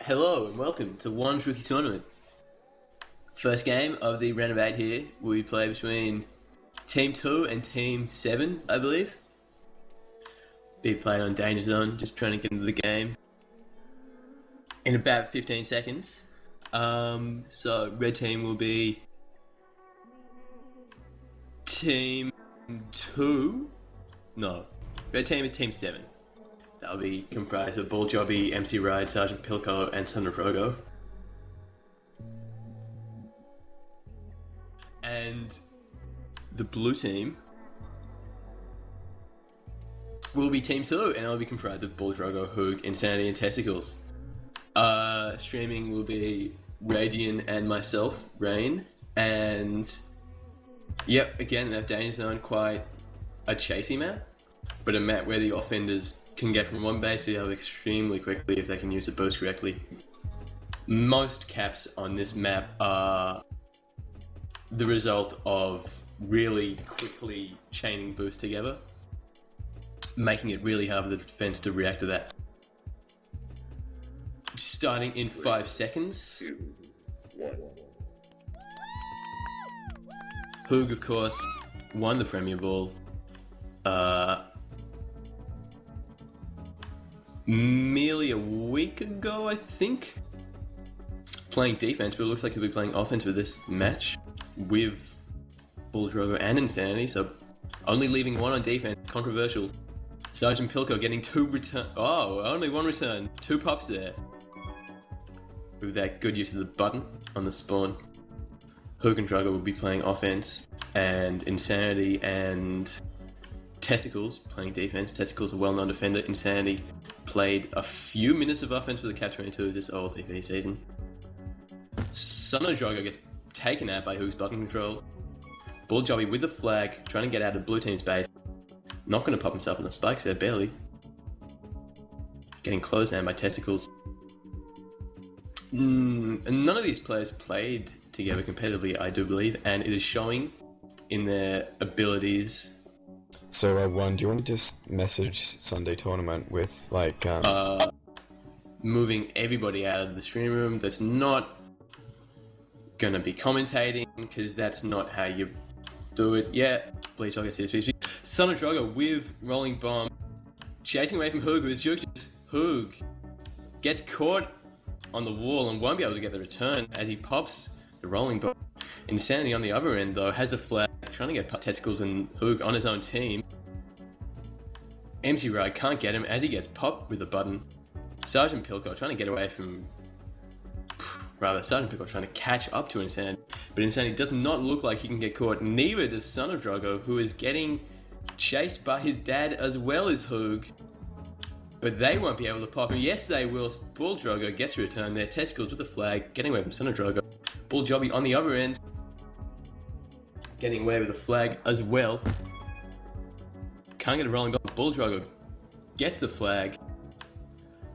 Hello and welcome to One Rookie Tournament. First game of the round of 8 here. We play between Team 2 and Team 7, I believe. Be playing on Danger Zone, just trying to get into the game in about 15 seconds. So red team will be Team 2. No, red team is Team 7. That'll be comprised of Ball Jobby, MC Ride, Sergeant Pilko, and Son of Rogo. And the blue team will be Team 2, and it'll be comprised of Ball Drogo, Hoog, Insanity, and Testicles. Streaming will be RadiaN and myself, Rain, and yep, again, that Danger Zone, quite a chasey map, but a map where the offenders can get from one base to the other extremely quickly if they can use the boost correctly. Most caps on this map are the result of really quickly chaining boosts together, making it really hard for the defense to react to that. Starting in 5 seconds. 2, 1. Hoog, of course, won the Premier Ball merely a week ago, I think. Playing defense, but it looks like he'll be playing offense with this match with Bull Drogo and Insanity, so only leaving one on defense. Controversial. Sergeant Pilko getting 2 return. Oh, only 1 return. 2 pops there. With that good use of the button on the spawn. Hoog and Drogo will be playing offense, and Insanity and Testicles playing defense. Testicles, a well-known defender. Insanity played a few minutes of offense for the Cap 22 this OLTP season. Son of Drogo gets taken out by Hoog's button control. Bull Jobby with the flag, trying to get out of blue team's base. Not going to pop himself in the spikes there, barely. Getting closed down by Testicles. None of these players played together competitively, I do believe, and it is showing in their abilities. So, one, do you want to just message Sunday Tournament with, like, moving everybody out of the stream room that's not gonna be commentating, because that's not how you do it. Yeah, Bleach, I guess CSP. Son of Drogo with Rolling Bomb, chasing away from Hoog with his jukes. Hoog gets caught on the wall and won't be able to get the return as he pops the Rolling Bomb. Insanity on the other end, though, has a flag, trying to get past Testicles and Hoog on his own team. MC Ride can't get him as he gets popped with a button. Sergeant Pilko trying to get away from... Sergeant Pilko trying to catch up to Insanity. But Insanity does not look like he can get caught. Neither does Son of Drogo, who is getting chased by his dad as well as Hoog. But they won't be able to pop him. Yes, they will. Bull Drogo gets a return there. Testicles with the flag, getting away from Son of Drogo. Bull Jobby on the other end, getting away with the flag as well. Can't get a rolling bomb. Bull Drogo gets the flag.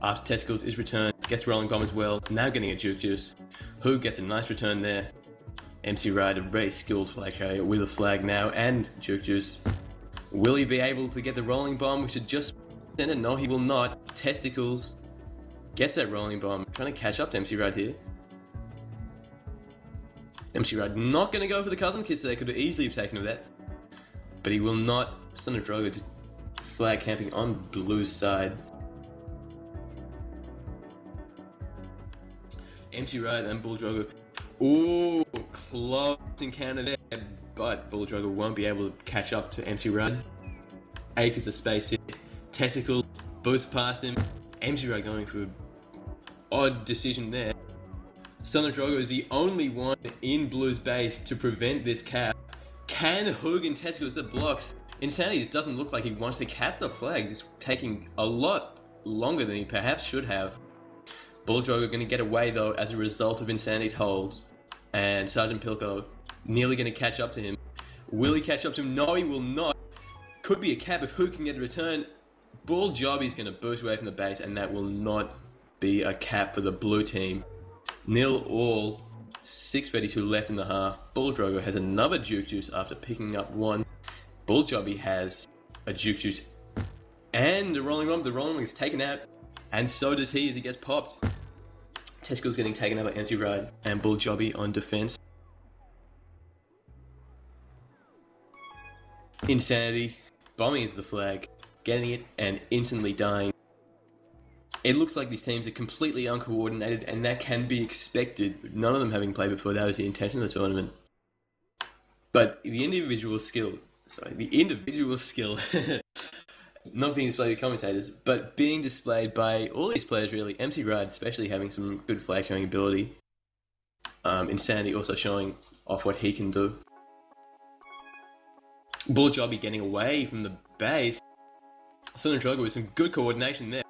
After Testicles is returned, gets rolling bomb as well. Now getting a juke juice. Who gets a nice return there. MC Ride, a very skilled flag carrier with a flag now and juke juice. Will he be able to get the rolling bomb, which had just sent it? No, he will not. Testicles gets that rolling bomb. Trying to catch up to MC Ride here. MC Ride not going to go for the cousin kiss there, could have easily have taken that. But he will not. Son of Drogo just flag camping on blue's side. MC Ride and Bull Drogo. Ooh, close encounter there, but Bull Drogo won't be able to catch up to MC Ride. Acres of space here. Testicles boost past him. MC Ride going for an odd decision there. Son of Drogo is the only one in Blue's base to prevent this cap. Can Hoog and Testicles the blocks? Insanity just doesn't look like he wants to cap the flag, just taking a lot longer than he perhaps should have. Bull Drogo going to get away though as a result of Insanity's hold. And Sergeant Pilko nearly going to catch up to him. Will he catch up to him? No, he will not. Could be a cap if Hoog can get a return. Bull Jobby's going to boost away from the base, and that will not be a cap for the blue team. 0-all, 6:32 left in the half. Bull Drogo has another juke juice after picking up one. Bull Jobby has a juke juice and a rolling bomb. The rolling bomb is taken out, and so does he as he gets popped. Testicles getting taken out by MC Ride and Bull Jobby on defense. Insanity bombing into the flag, getting it and instantly dying. It looks like these teams are completely uncoordinated, and that can be expected. None of them having played before, that was the intention of the tournament. But the individual skill, not being displayed by commentators, but being displayed by all these players really. MC Ride especially having some good flag carrying ability. Insanity also showing off what he can do. Bull Jobby getting away from the base. Son Drogo with some good coordination there.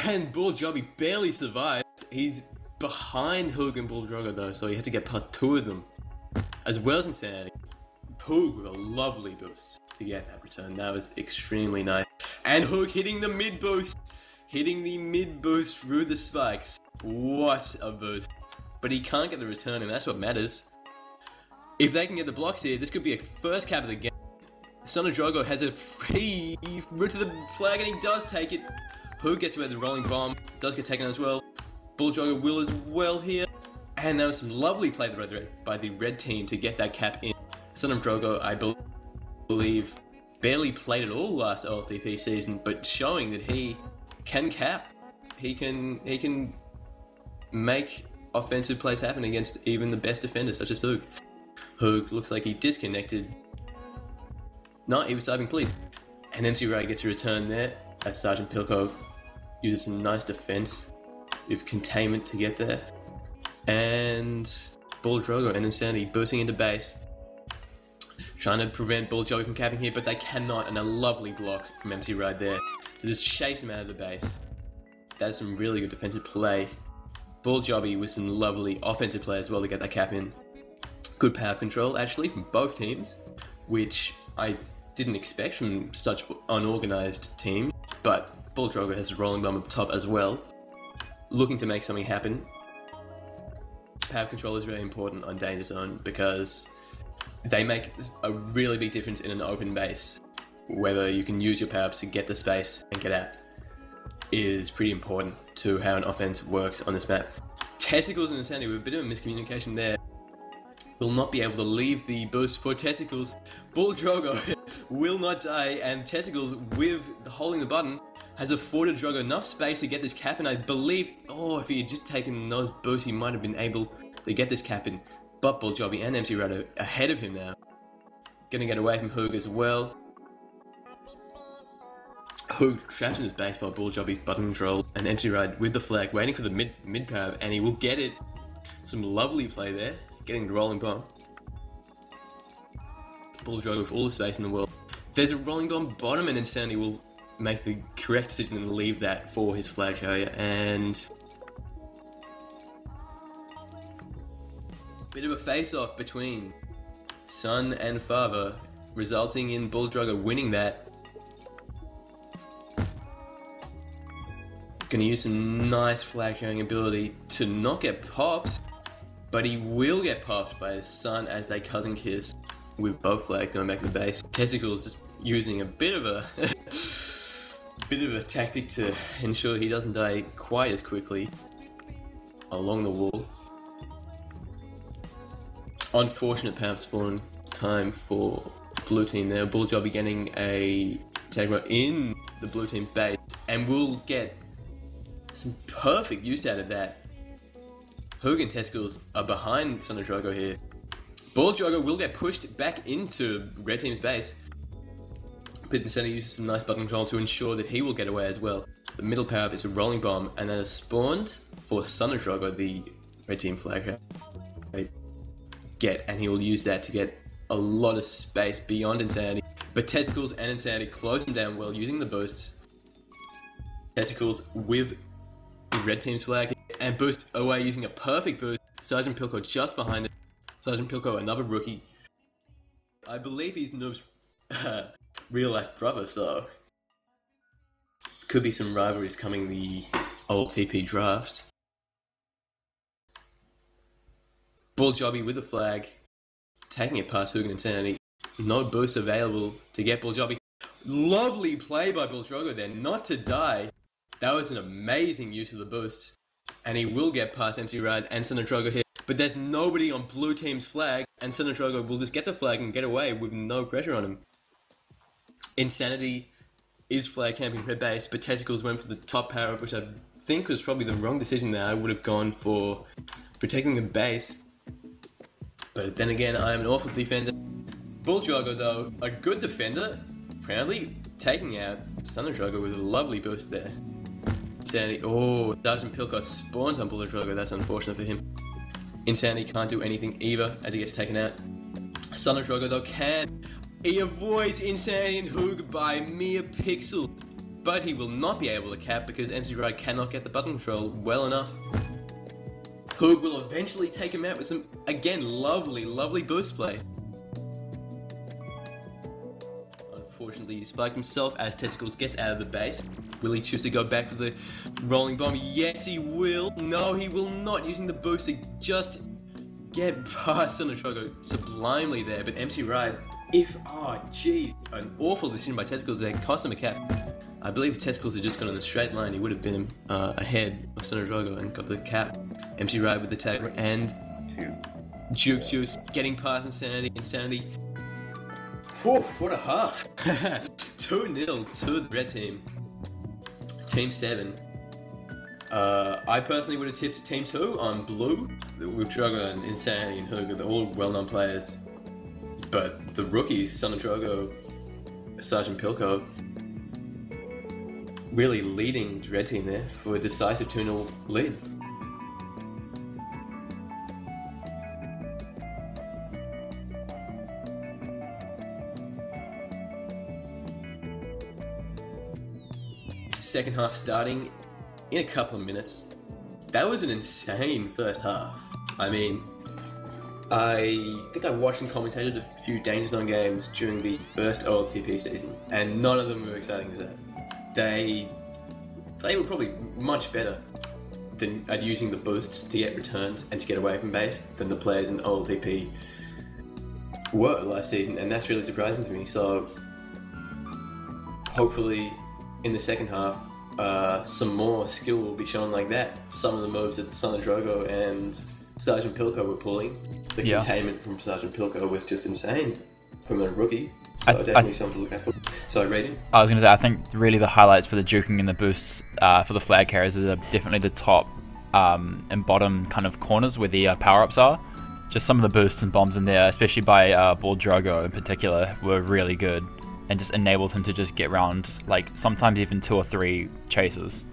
And Bull Jobby barely survives. He's behind Hoog and Bull Drogo though, so he had to get past two of them. As well as Insanity. Hoog with a lovely boost to get that return. That was extremely nice. And Hoog hitting the mid boost. Hitting the mid boost through the spikes. What a boost. But he can't get the return, and that's what matters. If they can get the blocks here, this could be a first cap of the game. Son of Drogo has a free route to the flag, and he does take it. Hoog gets away with the rolling bomb. Does get taken as well. Bull Drogo will as well here. And there was some lovely play by the red team to get that cap in. Son of Drogo, I believe, barely played at all last OLTP season, but showing that he can cap. He can make offensive plays happen against even the best defenders, such as Hoog. Hoog looks like he disconnected. No, he was typing please. And MC Ray gets a return there as Sergeant Pilko uses some nice defense with containment to get there. And Bull Drogo and Insanity boosting into base. Trying to prevent Bull Jobby from capping here, but they cannot, and a lovely block from MC Ride there to just chase him out of the base. That's some really good defensive play. Bull Jobby with some lovely offensive play as well to get that cap in. Good power control actually from both teams, which I didn't expect from such unorganized teams, but Bull Drogo has a rolling bomb up top as well, looking to make something happen. Power control is very important on Danger Zone because they make a really big difference in an open base. Whether you can use your power-ups to get the space and get out is pretty important to how an offense works on this map. Testicles and Insanity with a bit of a miscommunication there. Will not be able to leave the boost for Testicles. Bull Drogo will not die, and Testicles with holding the button has afforded Drogo enough space to get this cap, and I believe, if he had just taken those boosts, he might have been able to get this cap in. But Bull Jobby and MC Rado ahead of him now. Gonna get away from Hoog as well. Hoog traps in his base while Bull Jobby's button control, and MC Ride with the flag waiting for the mid power, and he will get it. Some lovely play there, getting the rolling bomb. Bull Drogo with all the space in the world. There's a rolling bomb bottom, and Insanity will make the correct decision and leave that for his flag carrier, and bit of a face-off between son and father, resulting in Bull Drogo winning that. Gonna use some nice flag carrying ability to not get popped, but he will get popped by his son as they cousin kiss with both flags going back to the base. Testicles just using a bit of a tactic to ensure he doesn't die quite as quickly along the wall. Unfortunate power spawn time for blue team there. Bull Jobby getting a TagPro in the blue team's base, and will get some perfect use out of that. Hoog and Testicles are behind Son of Drogo here. Bull Drogo will get pushed back into red team's base, but Insanity uses some nice button control to ensure that he will get away as well. The middle power up is a rolling bomb, and that is spawned for Son of Drogo, the red team flag and he will use that to get a lot of space beyond Insanity. But Testicles and Insanity close him down well using the boosts. Testicles with the red team's flag and boost away using a perfect boost. Sergeant Pilko just behind it. Sergeant Pilko, another rookie. I believe he's Noob's real life brother, so could be some rivalries coming the old TP draft. Bull Jobby with the flag, taking it past Hoog and Insanity. No boost available to get Bull Jobby. Lovely play by Bull Drogo there, not to die. That was an amazing use of the boosts. and he will get past MC Rad and Sinatrugo here. But there's nobody on blue team's flag, and Sinatrugo will just get the flag and get away with no pressure on him. Insanity is flag camping her base, but Testicles went for the top power up, which I think was probably the wrong decision there. I would have gone for protecting the base. But then again, I am an awful defender. Bulldrago, though, a good defender, proudly taking out Sinatrugo with a lovely boost there. Insanity, oh, Sergeant Pilko spawns on Bulldrago, that's unfortunate for him. Insanity can't do anything either as he gets taken out. Sinatrugo, though, can. He avoids Insanity and Hoog by mere pixel, but he will not be able to cap because MC Ride cannot get the button control well enough. Hoog will eventually take him out with some, again, lovely boost play. Unfortunately, he spikes himself as Testicles gets out of the base. Will he choose to go back for the rolling bomb? Yes, he will. No, he will not, using the boost to just get past Sinatrugo sublimely there, but MC Ride, an awful decision by Testicles there, cost him a cap. I believe if Testicles had just gone in a straight line, he would have been ahead of Sinatrugo and got the cap. MC Ride with the tag and Juke Juice getting past Insanity. Whew, what a half! 2-0 to the red team. Team 7. I personally would have tipped Team 2 on blue. With Drogo and Insanity and Hoog, they're all well-known players. But the rookies, Sinatrugo, Sergeant Pilko, really leading the red team there for a decisive 2-0 lead. Second half starting in a couple of minutes. That was an insane first half. I mean, I think I watched and commentated a few Danger Zone games during the first OLTP season, and none of them were exciting as that. They were probably much better than at using the boosts to get returns and to get away from base than the players in OLTP were last season, and that's really surprising to me. So hopefully in the second half, some more skill will be shown like that. Some of the moves that Sinatrugo and Sergeant Pilko were pulling, the containment from Sergeant Pilko was just insane from a rookie. So definitely something to look out for. So RadiaN? I was going to say, I think really the highlights for the juking and the boosts for the flag carriers are definitely the top and bottom kind of corners where the power-ups are. Just some of the boosts and bombs in there, especially by Bulldrago in particular, were really good and just enabled him to just get around, like, sometimes even 2 or 3 chases.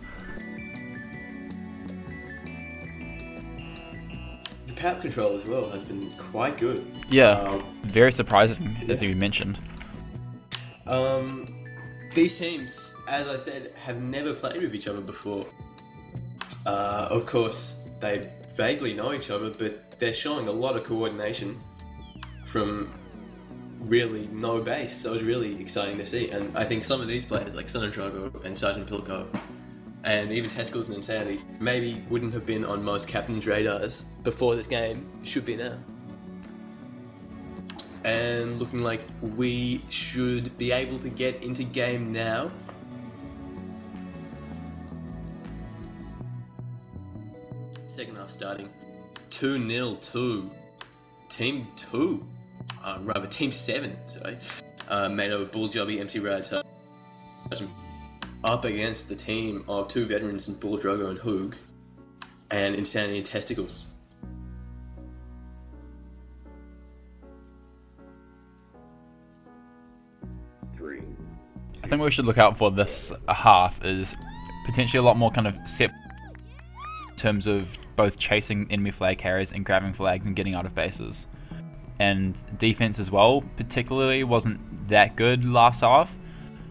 The power control as well has been quite good. Yeah, very surprising, as you mentioned. These teams, as I said, have never played with each other before. Of course, they vaguely know each other, but they're showing a lot of coordination from really no base, so it's really exciting to see. And I think some of these players, like Sinatrugo and Sergeant Pilko, and even Testicles and Insanity, maybe wouldn't have been on most captains' radars before this game, should be now. And looking like we should be able to get into game now. Second half starting. 2-0 to Team 2. Rather, Team 7, sorry. Made up of Bulljobby, MC Rad, up against the team of 2 veterans in Bulldrago and Hoog, and Insanity and Testicles. I think what we should look out for this half is potentially a lot more kind of set in terms of both chasing enemy flag carriers and grabbing flags and getting out of bases. And defense as well, particularly, wasn't that good last half,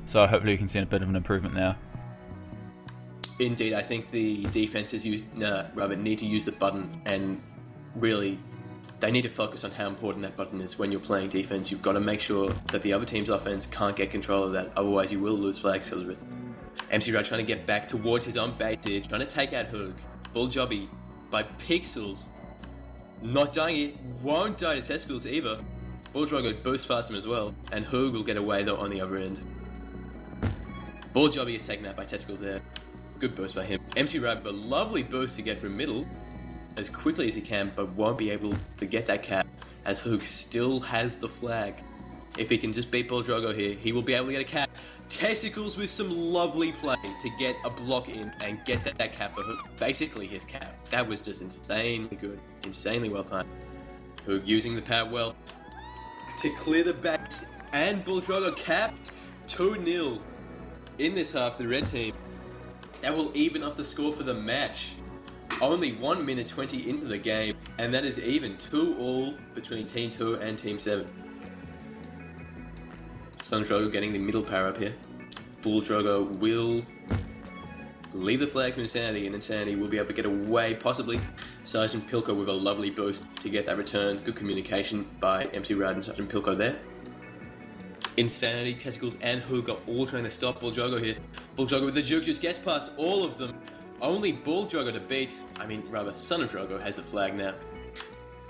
so hopefully we can see a bit of an improvement there. Indeed, I think the defenses need to use the button, and really they need to focus on how important that button is when you're playing defense. You've got to make sure that the other team's offense can't get control of that, otherwise you will lose flags. MC Rad trying to get back towards his own base here, trying to take out Hoog. Bulljobby by pixels. Not dying it, won't die to Testicles either. Bulldrago boosts past him as well, and Hoog will get away though on the other end. Bulljobby is taken out by Testicles there. Good boost by him. MC Rad with a lovely boost to get from middle as quickly as he can, but won't be able to get that cap as Hoog still has the flag. If he can just beat Bull Drogo here, he will be able to get a cap. Testicles with some lovely play to get a block in and get that cap for Hoog. Basically his cap. That was just insanely good. Insanely well timed. Hoog using the power well to clear the backs, and Bull Drogo capped 2-0 in this half, the red team. That will even up the score for the match. Only 1 minute 20 into the game, and that is even 2-all between Team 2 and Team 7. Sun Drogo getting the middle power up here. Bull Drogo will leave the flag to Insanity, and Insanity will be able to get away, possibly. Sergeant Pilko with a lovely boost to get that return. Good communication by MC Rad and Sergeant Pilko there. Insanity, Testicles, and Hoog are all trying to stop Bull Drogo here. Bull Drogo with the juke juice gets past all of them. Only Bull Drogo to beat. I mean, rather, Son of Drogo has a flag now.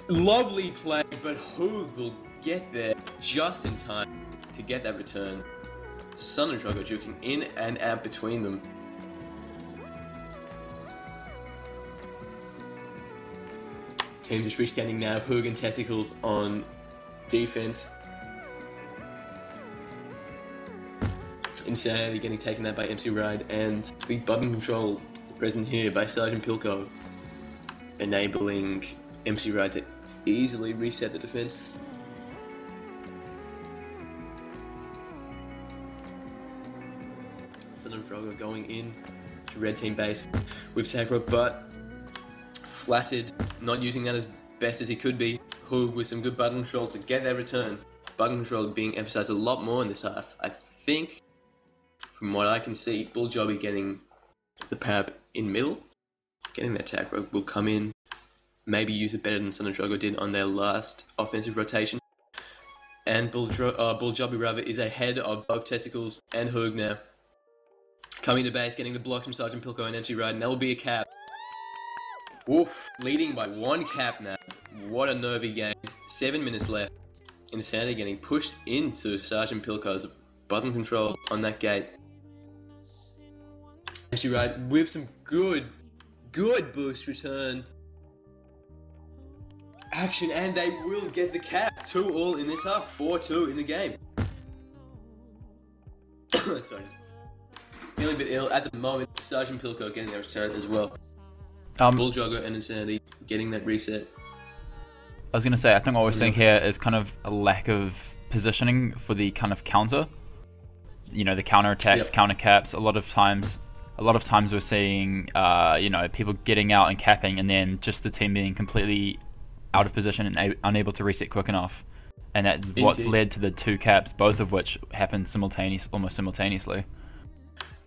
Lovely play, but Hoog will get there just in time to get that return. Son of Drogo juking in and out between them. Teams are freestanding now. Hoog and Testicles on defense. Insanity getting taken out by MC Ride, and the button control present here by Sergeant Pilko, enabling MC Ride to easily reset the defense. Son of Drogo going in to red team base with TagPro, but Flaccid not using that as best as he could be. Hoog with some good button control to get that return. Button control being emphasized a lot more in this half. I think, from what I can see, Bull Jobby getting the power in middle, getting that TagPro will come in, maybe use it better than Son of Drogo did on their last offensive rotation. And Bull Jobby rather is ahead of both Testicles and Hoog now. Coming to base, getting the blocks from Sergeant Pilko and MC Ride, and that will be a cap. Oof, leading by 1 cap now. What a nervy game. 7 minutes left. Insanity getting pushed into Sergeant Pilko's button control on that gate. MC Ride with some good boost return. Action, and they will get the cap. 2-all in this half. 4-2 in the game. Sorry, just feeling a bit ill at the moment. Sergeant Pilko getting their return as well. Bull Drogo and Insanity getting that reset. I was going to say, I think what we're seeing here is kind of a lack of positioning for the kind of counter. You know, the counter attacks, counter caps. A lot of times we're seeing, you know, people getting out and capping, and then just the team being completely out of position and unable to reset quick enough. And that's what's led to the 2 caps, both of which happened almost simultaneously.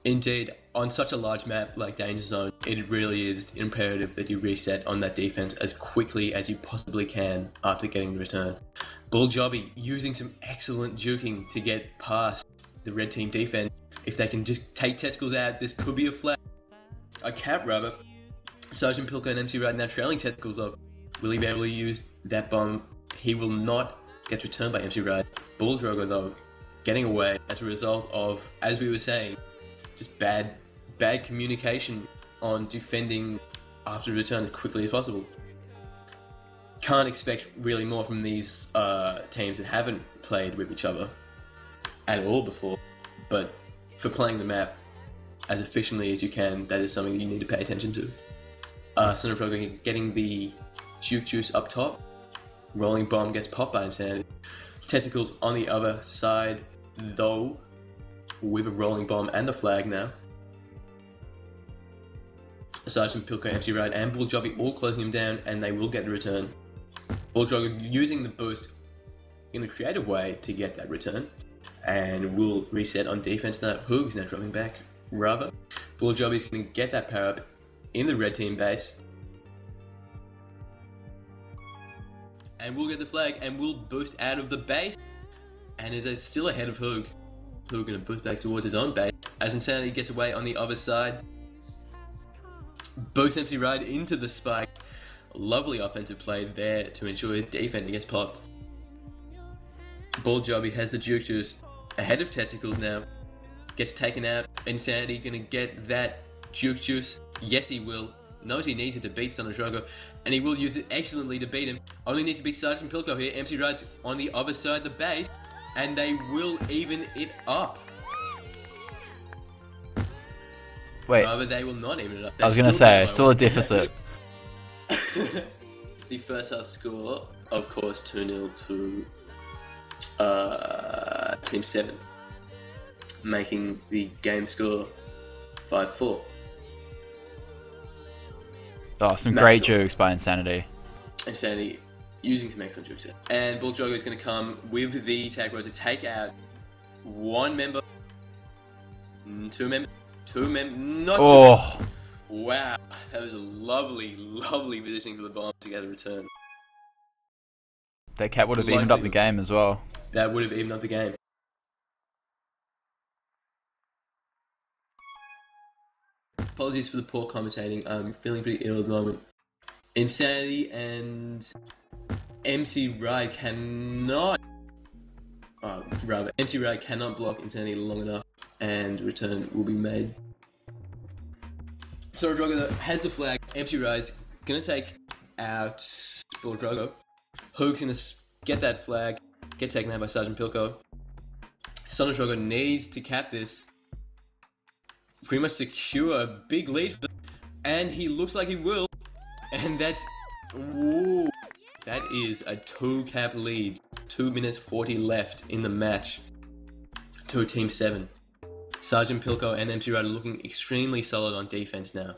Indeed, on such a large map like Danger Zone, it really is imperative that you reset on that defense as quickly as you possibly can after getting the return. Bull Jobby using some excellent juking to get past the red team defense. If they can just take Testicles out, this could be a flag. A cap rather. Sergeant Pilko and MC Ride now trailing Testicles off. Will he be able to use that bomb? He will not get returned by MC Ride. Bull Drogo though, getting away as a result of, as we were saying, just bad communication on defending after return as quickly as possible. Can't expect really more from these teams that haven't played with each other at all before, but for playing the map as efficiently as you can, that is something that you need to pay attention to. Son of Drogo getting the juke juice up top. Rolling bomb gets popped by Insanity. Testicles on the other side though, with a rolling bomb and a flag now. Sergeant Pilko, MC Ride, and Bull Jobby all closing him down, and they will get the return. Bull Drogo using the boost in a creative way to get that return, and will reset on defense now. Hoog's now dropping back. Rather, Bull Jobby's going to get that power up in the red team base, and will get the flag, and will boost out of the base, and is still ahead of Hoog. Hoog going to boost back towards his own base as Insanity gets away on the other side. Boost MC Ride into the spike. Lovely offensive play there to ensure his defender gets popped. Bull Jobby has the juke juice ahead of Testicles now. Gets taken out. Insanity going to get that Juke Juice. Yes, he will. Knows he needs it to beat Son of Drago, and he will use it excellently to beat him. Only needs to beat Sergeant Pilko here. MC Ride's on the other side of the base, and they will even it up. Wait. Rather, they will not even it up. I was going to say, still a deficit. The first half score, of course, 2-0 to Team 7, making the game score 5-4. Oh, some great jukes by Insanity. Insanity using some excellent jukes. And Bull Drogo is going to come with the TagPro to take out one member, two members, not two. Oh. Wow, that was a lovely, lovely positioning for the bomb to get a return. That cap would have evened up the game as well. That would have evened up the game. Apologies for the poor commentating. I'm feeling pretty ill at the moment. Insanity and MC Ride cannot... MC Ride cannot block Insanity long enough, and return will be made. So Drogo has the flag. MC Ride's gonna take out Bull Drogo. Hoog's gonna get that flag, get taken out by Sergeant Pilko. Son of Drogo needs to cap this. Pretty much secure a big lead for them, and he looks like he will. And that's... Ooh, that is a 2-cap lead. 2 minutes 40 left in the match to Team 7. Sergeant Pilko and MC Ride are looking extremely solid on defense now.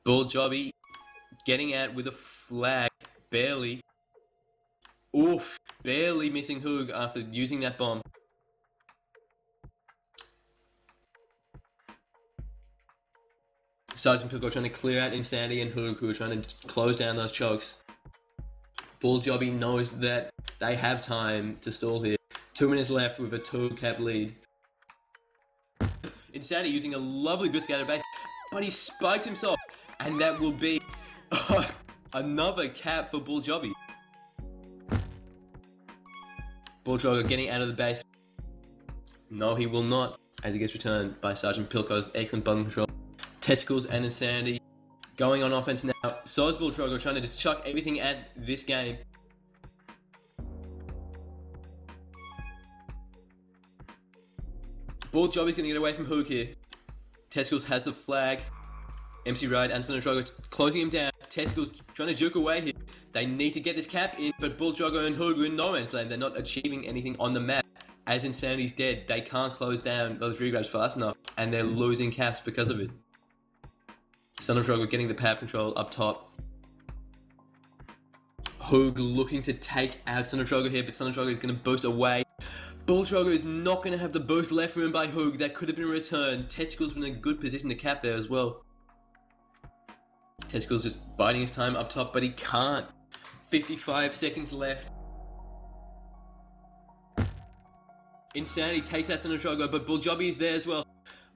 Bull Jobby getting out with a flag, barely. Oof, barely missing Hoog after using that bomb. Sergeant Pilko trying to clear out Insanity and Hoog, who are trying to close down those chokes. Bull Jobby knows that they have time to stall here. 2 minutes left with a 2-cap lead. Insanity using a lovely boost out of base, but he spikes himself, and that will be another cap for Bull Jobby. Bull Drogo getting out of the base. No, he will not, as he gets returned by Sergeant Pilko's excellent button control. Testicles and Insanity going on offense now. So is Bull Drogo trying to just chuck everything at this game. Bull Jobby's going to get away from Hoog here. Testicles has the flag. MC Ride and Son of Drogo closing him down. Testicles trying to juke away here. They need to get this cap in, but Bull Drogo and Hoog are in no man's land. They're not achieving anything on the map. As Insanity's dead, they can't close down those regrabs fast enough, and they're losing caps because of it. Son of Drogo getting the power control up top. Hoog looking to take out Son of Drogo here, but Son of Drogo is going to boost away. Bull Drogo is not going to have the boost left for him by Hoog. That could have been a return. Testicles in a good position to cap there as well. Testicles just biding his time up top, but he can't. 55 seconds left. Insanity takes out Son of Drogo, but Bull Jobby is there as well.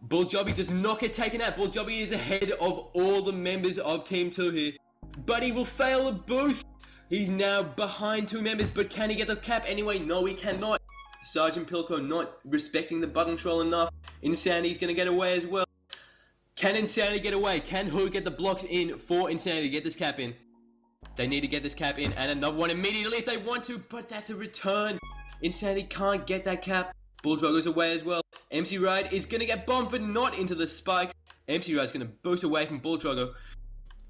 Bull Jobby does not get taken out. Bull Jobby is ahead of all the members of Team 2 here. But he will fail a boost. He's now behind 2 members, but can he get the cap anyway? No, he cannot. Sergeant Pilko not respecting the button control enough. Insanity's going to get away as well. Can Insanity get away? Can Hoog get the blocks in for Insanity to get this cap in? They need to get this cap in, and another one immediately if they want to, but that's a return. Insanity can't get that cap. Bull Drogo's away as well. MC Ride is going to get bombed, but not into the spikes. MC Ride's going to boost away from Bull Drogo.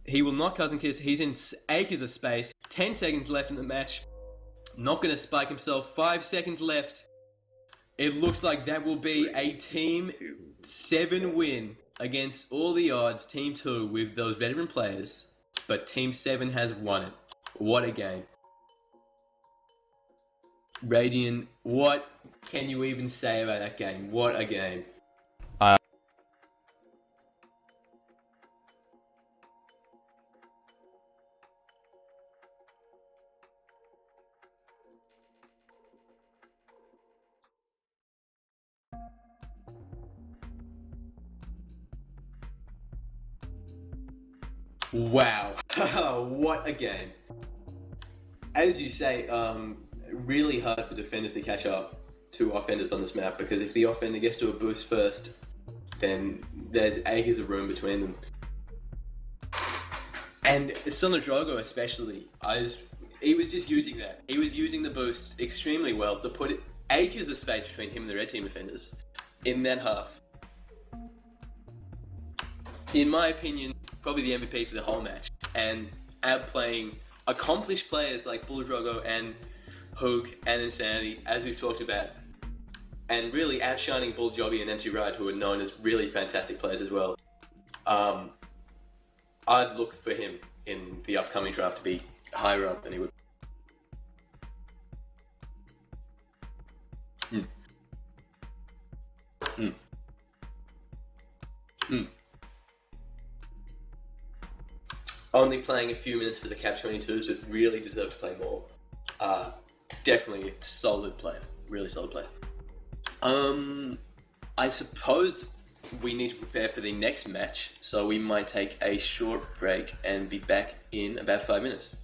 He will not Cousin Kiss. He's in acres of space. 10 seconds left in the match. Not going to spike himself. 5 seconds left. It looks like that will be a Team 7 win against all the odds. Team 2 with those veteran players. But Team 7 has won it. What a game. RadiaN, what can you even say about that game? What a game. Wow. What a game. As you say, really hard for defenders to catch up to offenders on this map, because if the offender gets to a boost first, then there's acres of room between them. And Sonadrogo especially, he was just using that. He was using the boosts extremely well to put acres of space between him and the red team defenders in that half. In my opinion, probably the MVP for the whole match. And outplaying accomplished players like Bulldrogo and Hook and Insanity, as we've talked about. And really outshining Bull Jobby and MC Ride, who are known as really fantastic players as well. I'd look for him in the upcoming draft to be higher up than he would. Only playing a few minutes for the Cap 22s, but really deserve to play more. Definitely a solid player, really solid player. I suppose we need to prepare for the next match, so we might take a short break and be back in about 5 minutes.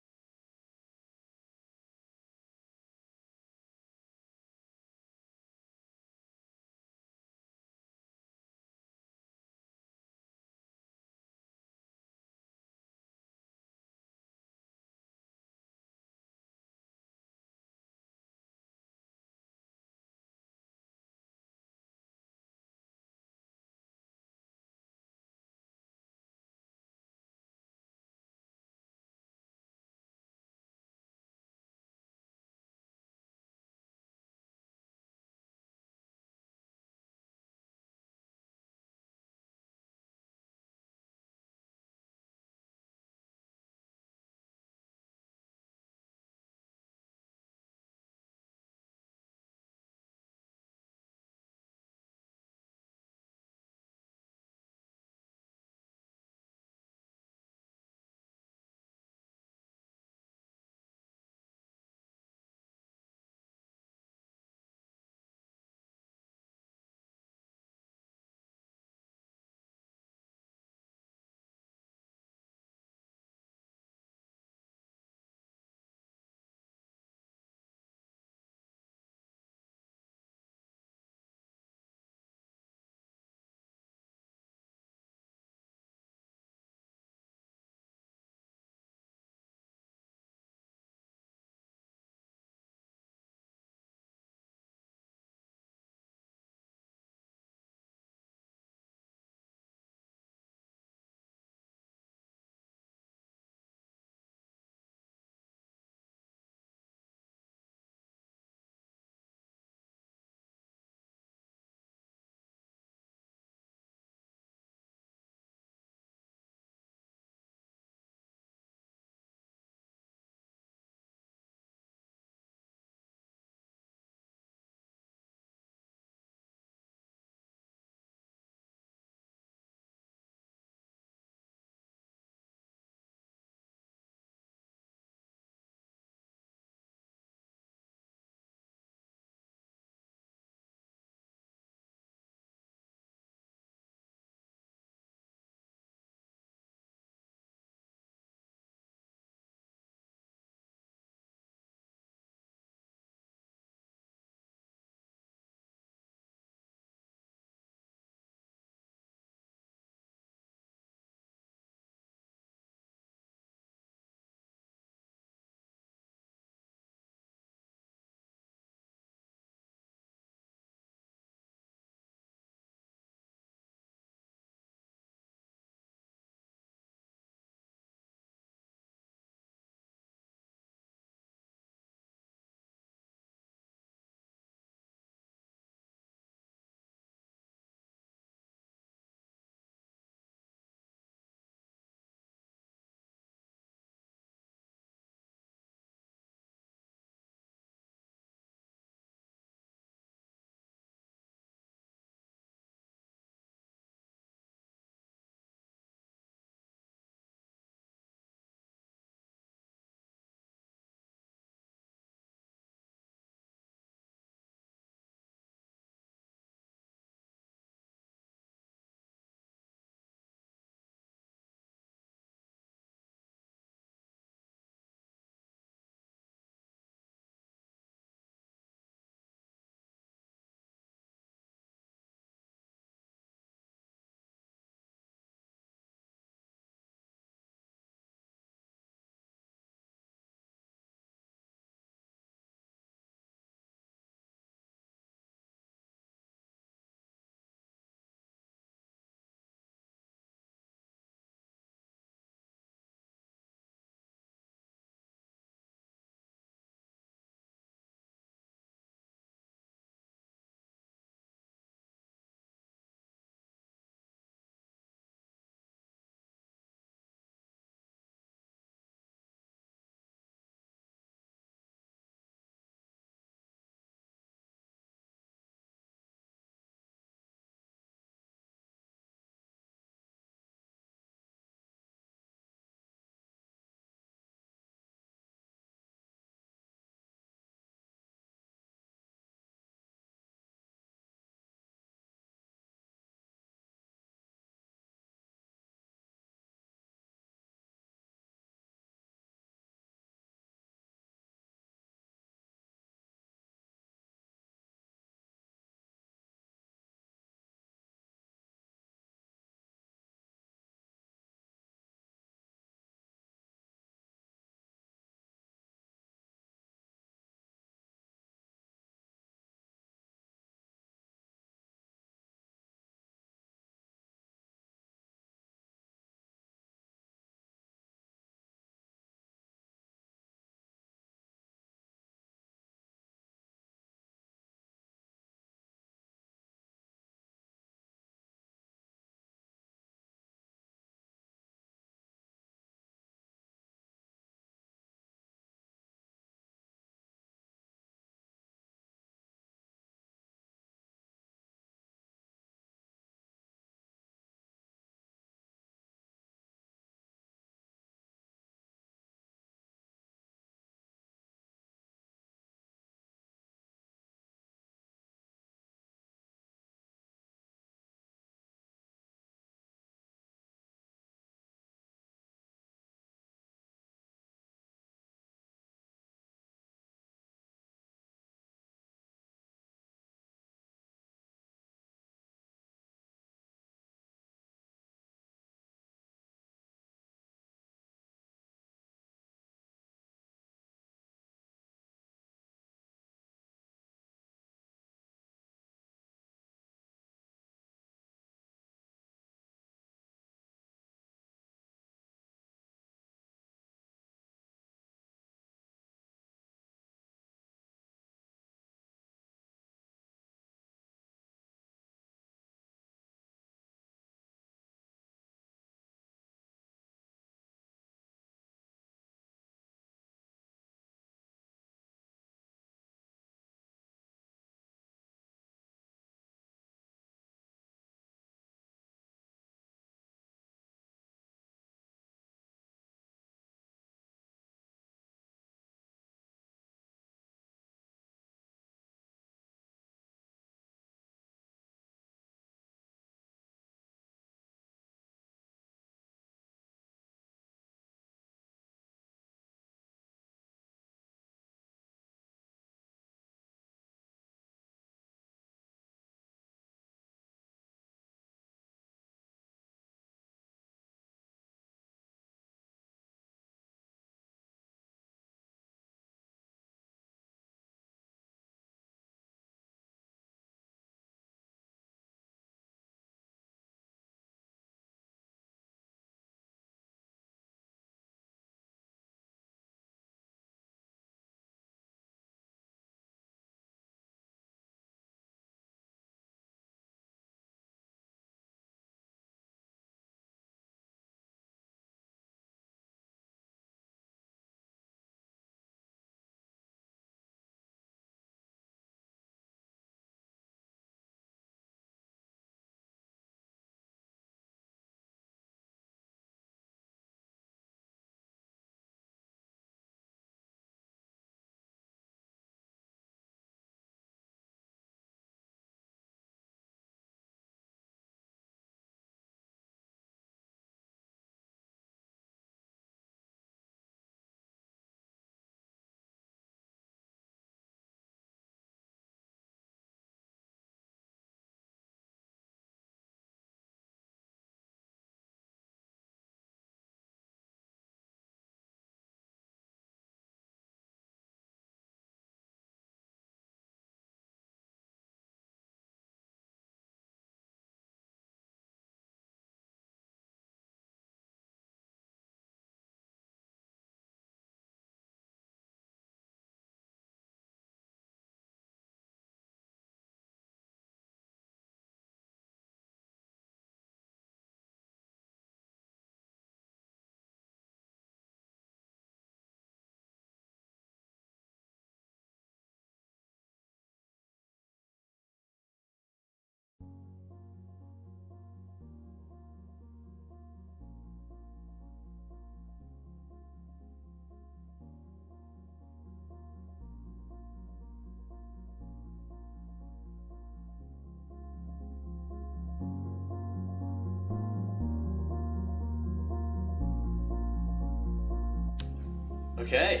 Okay,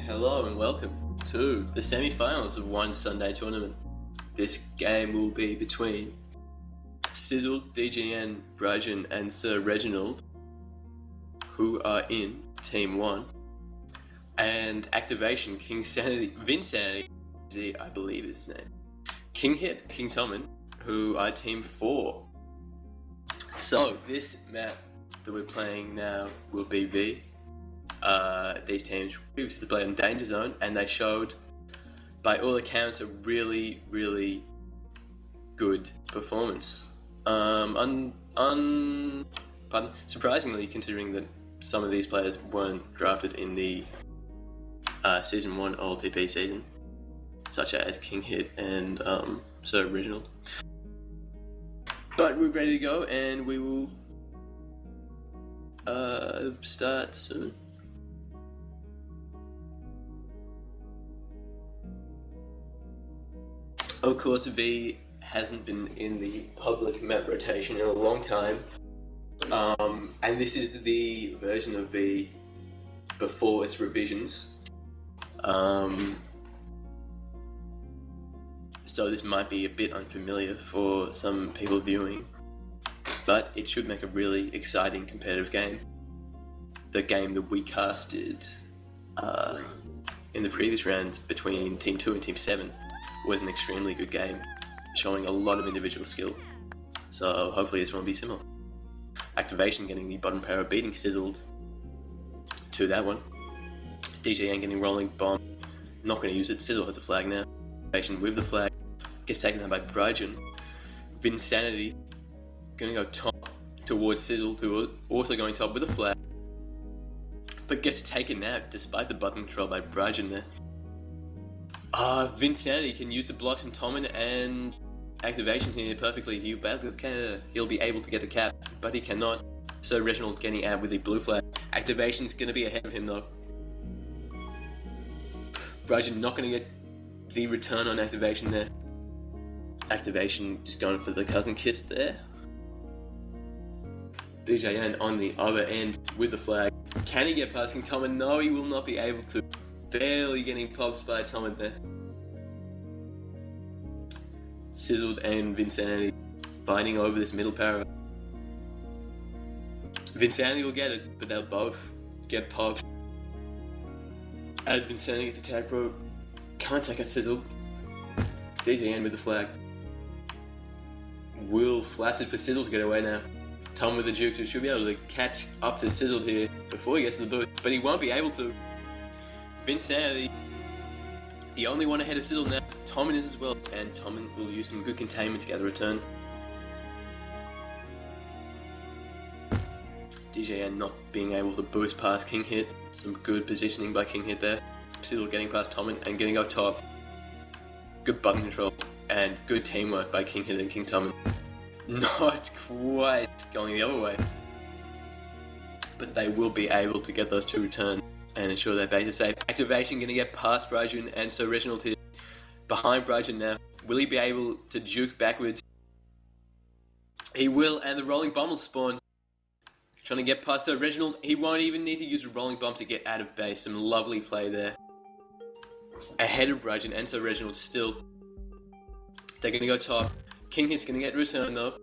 hello and welcome to the semi-finals of one Sunday tournament. This game will be between Sizzle, DGN, Brajan and Sir Reginald, who are in Team 1, and Activation, King Sanity, Vinsanity, I believe is his name, King Hit, King Tommen, who are Team 4. So this map that we're playing now will be V. These teams previously played in Danger Zone, and they showed, by all accounts, a really, really good performance. Surprisingly, considering that some of these players weren't drafted in the Season 1 OLTP season, such as King Hit and Sir Reginald. But we're ready to go, and we will start soon. Of course, V hasn't been in the public map rotation in a long time, and this is the version of V before its revisions. So this might be a bit unfamiliar for some people viewing, but it should make a really exciting competitive game. The game that we casted in the previous round between Team 2 and Team 7 was an extremely good game, showing a lot of individual skill. So hopefully this one will be similar. Activation getting the bottom power, beating Sizzled to that one. DJN getting Rolling Bomb, not going to use it. Sizzle has a flag now. Activation with the flag, gets taken down by Brajan. Vinsanity going to go top towards Sizzle, who also going top with a flag, but gets taken out despite the button control by Brajan there. Vinsanity can use the blocks from Tommen and Activation here perfectly. He'll be able to get the cap, but he cannot. So Reginald getting out with the blue flag. Activation's going to be ahead of him though. Brajan not going to get the return on Activation there. Activation just going for the cousin kiss there. DJN on the other end with the flag. Can he get past King Tommen? No, he will not be able to. Barely getting popped by Tommen there. Sizzled and Vinsanity fighting over this middle power. Vinsanity will get it, but they'll both get popped. As Vinsanity gets a TagPro, can't take out Sizzle. DJN with the flag. Will flaccid for Sizzle to get away now. Tom with the juke, who should be able to catch up to Sizzle here before he gets to the boost, but he won't be able to. Vinsanity, the only one ahead of Sizzle now. Tommen is as well, and Tommen will use some good containment to get the return. DJN not being able to boost past King Hit. Some good positioning by King Hit there. Sizzle getting past Tommen and getting up top. Good button control and good teamwork by King Hit and King Tommen. Not quite going the other way, but they will be able to get those two returns and ensure their base is safe. Activation going to get past Brajan, and so Reginald here behind Brajan now. Will he be able to juke backwards? He will, and the rolling bomb will spawn. Trying to get past Sir Reginald. He won't even need to use a rolling bomb to get out of base. Some lovely play there. Ahead of Brajan and Sir Reginald still. They're going to go top. King Hit's going to get return though.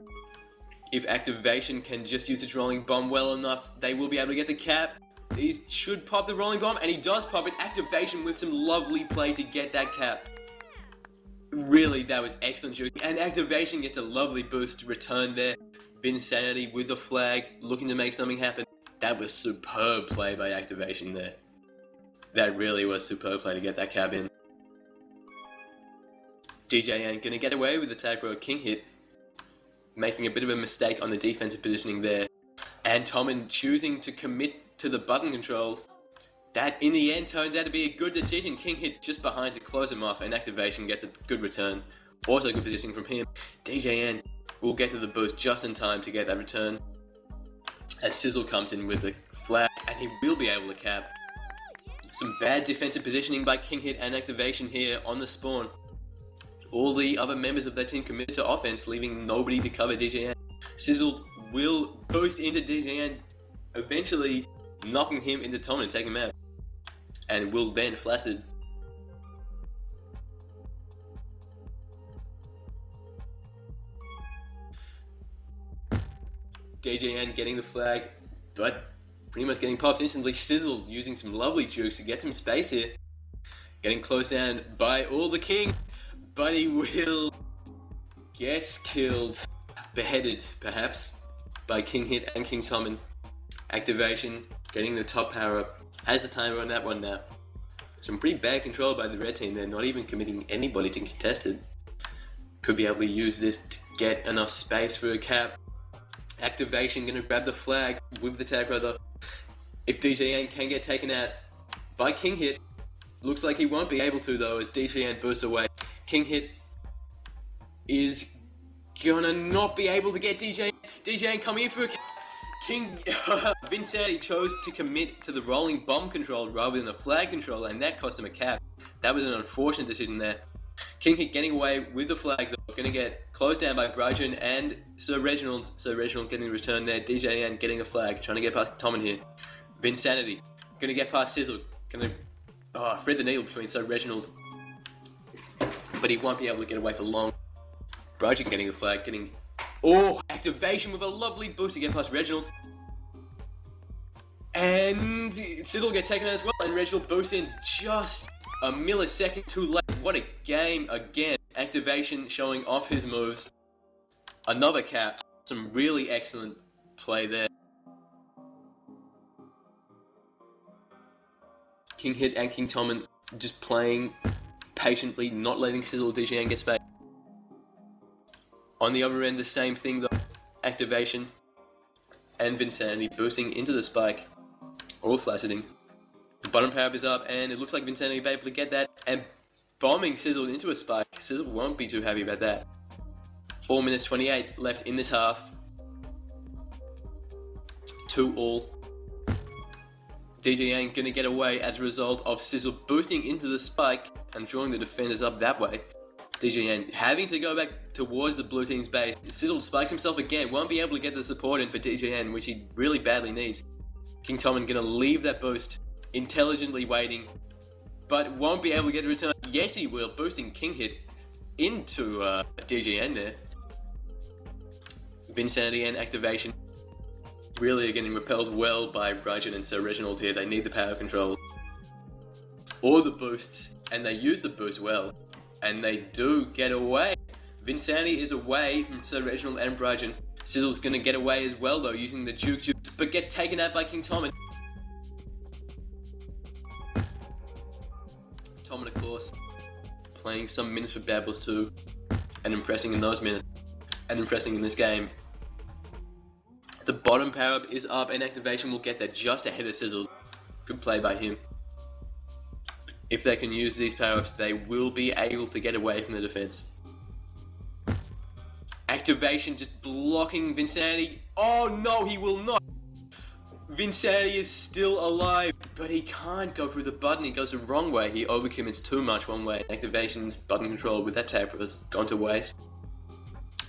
If Activation can just use its rolling bomb well enough, they will be able to get the cap. He should pop the rolling bomb, and he does pop it. Activation with some lovely play to get that cap. Really, that was excellent shooting. And Activation gets a lovely boost to return there. Vinsanity with the flag, looking to make something happen. That was superb play by Activation there. That really was superb play to get that cap in. DJN gonna get away with the TagPro. King Hit making a bit of a mistake on the defensive positioning there. And Tommen choosing to commit to the button control. That in the end turns out to be a good decision. King Hit's just behind to close him off, and Activation gets a good return. Also good positioning from him. DJN will get to the boost just in time to get that return. As Sizzle comes in with the flag, and he will be able to cap. Some bad defensive positioning by King Hit and Activation here on the spawn. All the other members of that team committed to offense, leaving nobody to cover DJN. Sizzled will boost into DJN, eventually knocking him into Tommen and taking him out. and will then flaccid. DJN getting the flag, but pretty much getting popped instantly. Sizzle using some lovely jukes to get some space here. Getting close down by all the king, but he will get killed, beheaded perhaps, by King Hit and King Tommen. Activation, getting the top power up. Has a timer on that one now. Some pretty bad control by the red team. They're not even committing anybody to contest it. Could be able to use this to get enough space for a cap. Activation, gonna grab the flag with the TagPro though. If DJN can get taken out by King Hit, looks like he won't be able to though as DJN bursts away. King Hit is gonna not be able to get DJN. DJN coming in for a King Vinsanity chose to commit to the rolling bomb control rather than the flag control, and that cost him a cap. That was an unfortunate decision there. King Hit getting away with the flag though, gonna get closed down by RadiaN and Sir Reginald. Sir Reginald getting the return there. DJN getting the flag, trying to get past Tommen here. Vinsanity gonna get past Sizzle, gonna thread the needle between Sir Reginald, but he won't be able to get away for long. RadiaN getting the flag, getting activation with a lovely boost to get past Reginald. And Sizzle will get taken out as well, and Reginald boosts in just a millisecond too late. What a game again. Activation showing off his moves. Another cap. Some really excellent play there. King Hit and King Tommen just playing patiently, not letting Sizzle DJN get space. On the other end, the same thing though. Activation and Vinsanity boosting into the spike. All flacciding. The bottom power up is up, and it looks like Vinsanity will be able to get that and bombing Sizzle into a spike. Sizzle won't be too happy about that. 4 minutes 28 left in this half. 2-all. DJ ain't gonna get away as a result of Sizzle boosting into the spike and drawing the defenders up that way. DJN having to go back towards the blue team's base. Sizzle spikes himself again, won't be able to get the support in for DJN, which he really badly needs. King Tommen gonna leave that boost, intelligently waiting, but won't be able to get a return. Yes he will, boosting King Hit into DJN there. Vinsanity and activation really are getting repelled well by RadiaN and Sir Reginald here. They need the power control or the boosts, and they use the boost well, and they do get away. Vinsanity is away from Sir Reginald and RadiaN. Sizzle's gonna get away as well though, using the juke, but gets taken out by King Tommen. Tommen, of course, playing some minutes for Babbles too, and impressing in those minutes, and impressing in this game. The bottom power up is up, and activation will get that just ahead of Sizzle. Good play by him. If they can use these power ups, they will be able to get away from the defense. Activation just blocking Vinsanity. Oh no, he will not. Vinsanity is still alive, but he can't go through the button. He goes the wrong way. He overcommits too much one way. Activation's button control with that TagPro has gone to waste.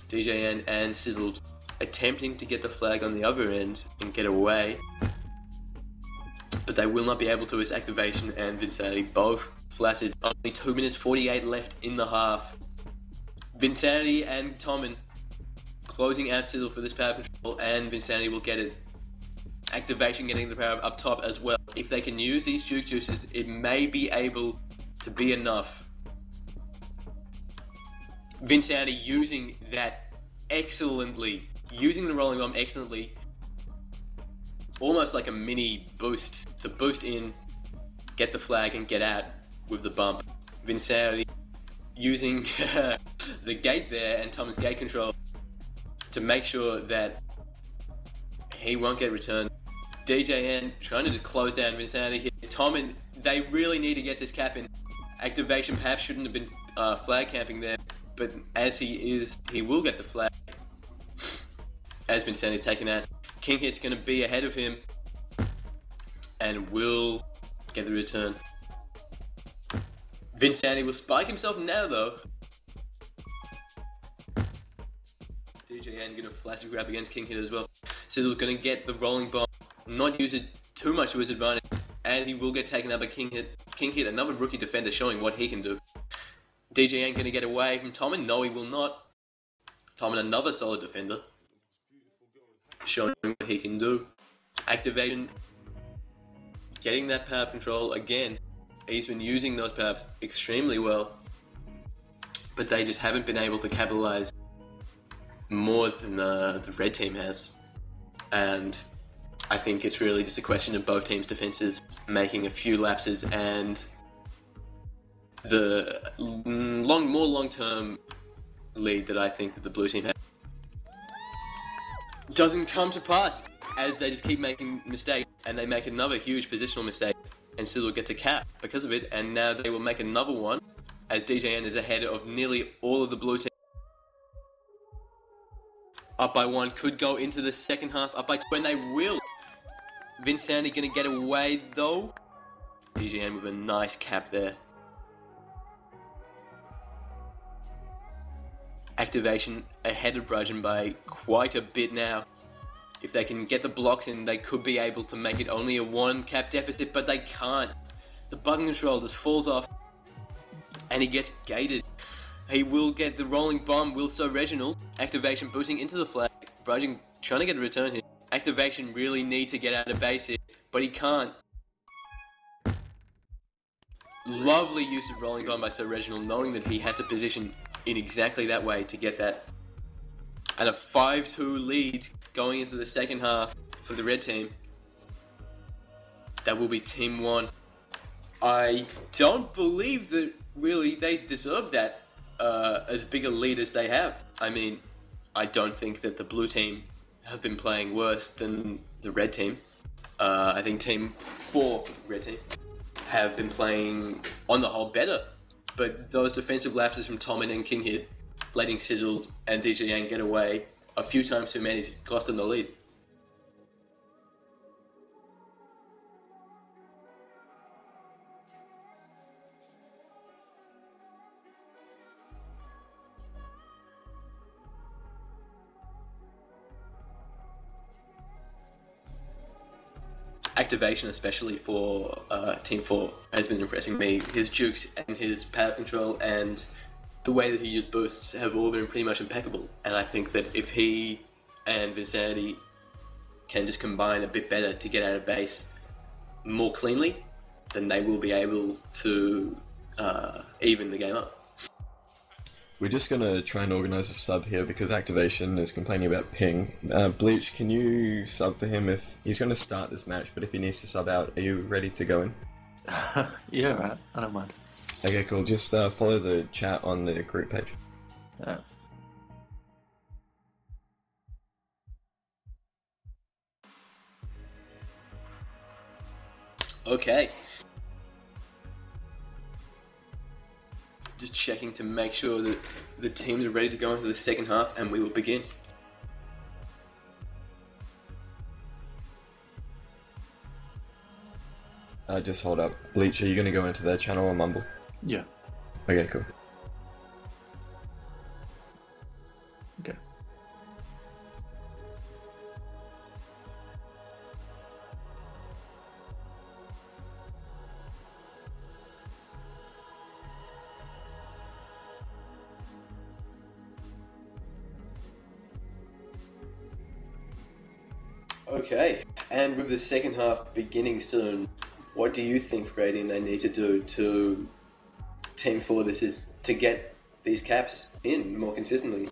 DJN and Sizzle attempting to get the flag on the other end and get away, but they will not be able to as activation and Vinsanity both flaccid. Only 2 minutes 48 left in the half. Vinsanity and Tommen closing out Sizzle for this power control, and Vinsanity will get it. Activation getting the power up top as well. If they can use these juke juices, it may be able to be enough. Vinsanity using that excellently, using the rolling bomb excellently, almost like a mini boost to boost in, get the flag and get out with the bump. Vinsanity using the gate there and Tommen's gate control to make sure that he won't get returned. DJN trying to just close down Vinsanity here. Tommen, they really need to get this cap in. Activation perhaps shouldn't have been flag camping there, but as he is, he will get the flag. As Vinsanity's taken out, King Hit's going to be ahead of him and will get the return. Vinsanity will spike himself now though. DJN going to flash grab against King Hit as well. Sizzle going to get the rolling bomb, not use it too much to his advantage. and he will get taken up a king hit. King hit, another rookie defender showing what he can do. DJ ain't going to get away from Tommen. No, he will not. Tommen, another solid defender, showing what he can do. Activation, getting that power control again. He's been using those power-ups extremely well, but they just haven't been able to capitalize more than the red team has. And I think it's really just a question of both teams' defenses making a few lapses, and the more long-term lead that I think that the blue team has doesn't come to pass, as they just keep making mistakes, and they make another huge positional mistake, and Sizzle gets a cap because of it, and now they will make another one, as DJN is ahead of nearly all of the blue team. Up by 1, could go into the second half, up by 2, and they will. Vincenti gonna get away though. DJN with a nice cap there. Activation ahead of Brajan by quite a bit now. If they can get the blocks in, they could be able to make it only a 1 cap deficit, but they can't. The button control just falls off, and he gets gated. He will get the rolling bomb, will so Reginald. Activation boosting into the flag. Brajan trying to get a return here. Activation really need to get out of base here, but he can't. Lovely use of rolling bomb by Sir Reginald, knowing that he has a position in exactly that way to get that. And a 5-2 lead going into the second half for the red team. That will be Team 1. I don't believe that really they deserve that as big a lead as they have. I mean, I don't think that the blue team have been playing worse than the red team. I think Team 4, red team, have been playing on the whole better. But those defensive lapses from Tommen and King Hit, letting Sizzled and DJ Yang get away a few times too many, cost them the lead. Activation, especially for Team 4, has been impressing me. His jukes and his power control and the way that he used boosts have all been pretty much impeccable. And I think that if he and Vincenti can just combine a bit better to get out of base more cleanly, then they will be able to even the game up. We're just going to try and organise a sub here because Activation is complaining about ping. Bleach, can you sub for him if he's going to start this match, but if he needs to sub out, are you ready to go in? Yeah, right. I don't mind. Okay, cool. Just follow the chat on the group page. Yeah. Okay. Just checking to make sure that the teams are ready to go into the second half, and we will begin. Just hold up. Bleach, are you going to go into their channel or Mumble? Yeah. Okay, cool. Okay. Okay, and with the second half beginning soon, what do you think, RadiaN, they need to do to Team 4 this is to get these caps in more consistently?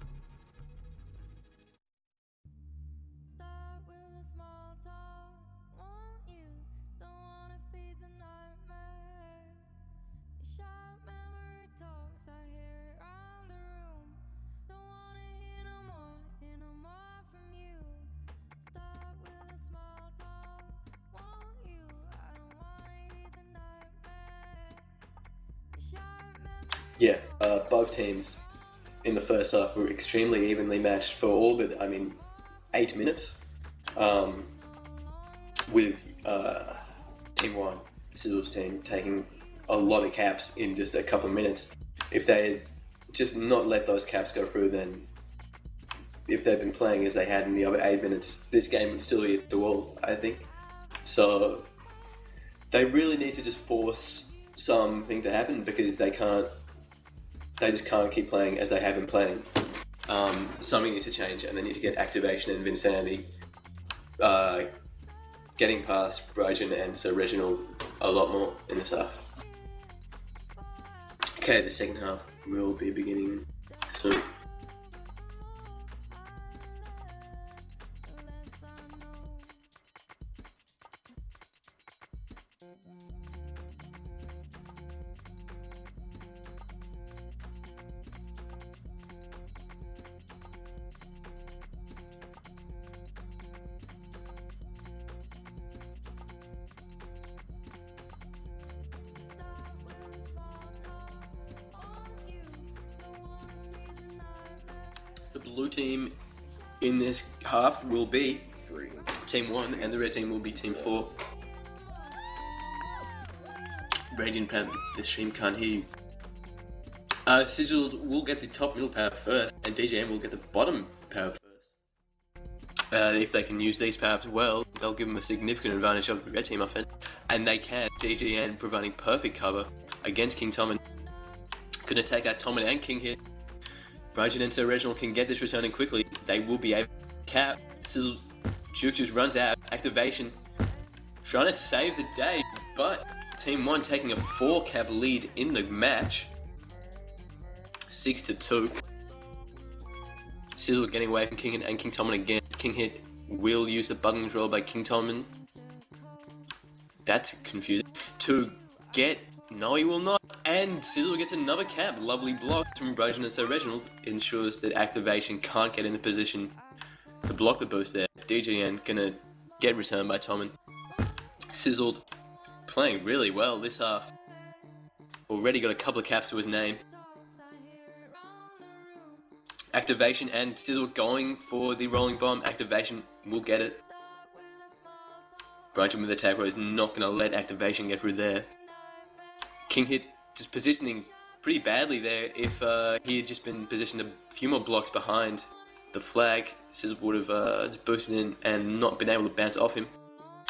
Yeah, both teams in the first half were extremely evenly matched for all but, 8 minutes. With Team 1, Sizzle's team, taking a lot of caps in just a couple of minutes. If they had just not let those caps go through, then if they'd been playing as they had in the other 8 minutes, this game would still be at the wall, I think. So they really need to just force something to happen because they just can't keep playing as they have been playing. Something needs to change, and they need to get activation and Vinsanity getting past Brighton and Sir Reginald a lot more in this half. Okay, the second half will be beginning soon. The blue team in this half will be Team 1 and the red team will be Team 4. RadiaN Pam, the stream can't hear you. Sizzled will get the top middle power first and DJM will get the bottom power first. If they can use these powers well, they'll give them a significant advantage over the red team offense. And they can. DJN providing perfect cover against King Tommen. Gonna take out Tommen and King here. Brighton and Sir Reginald can get this returning quickly. They will be able to cap. Sizzle Juke just runs out. Activation. Trying to save the day, but Team 1 taking a 4 cap lead in the match. 6-2. Sizzle getting away from King Hit and King Tommen again. King Hit will use the button control by King Tommen. That's confusing. To get... No, he will not. And Sizzle gets another cap. Lovely block from Brighton and Sir Reginald. Ensures that activation can't get in the position to block the boost there. DJN gonna get returned by Tommen. Sizzled playing really well this half. Already got a couple of caps to his name. Activation and Sizzle going for the rolling bomb. Activation will get it. Brighton with the TagPro is not gonna let activation get through there. King Hit just positioning pretty badly there. If he had just been positioned a few more blocks behind the flag, Sizzle would have boosted in and not been able to bounce off him.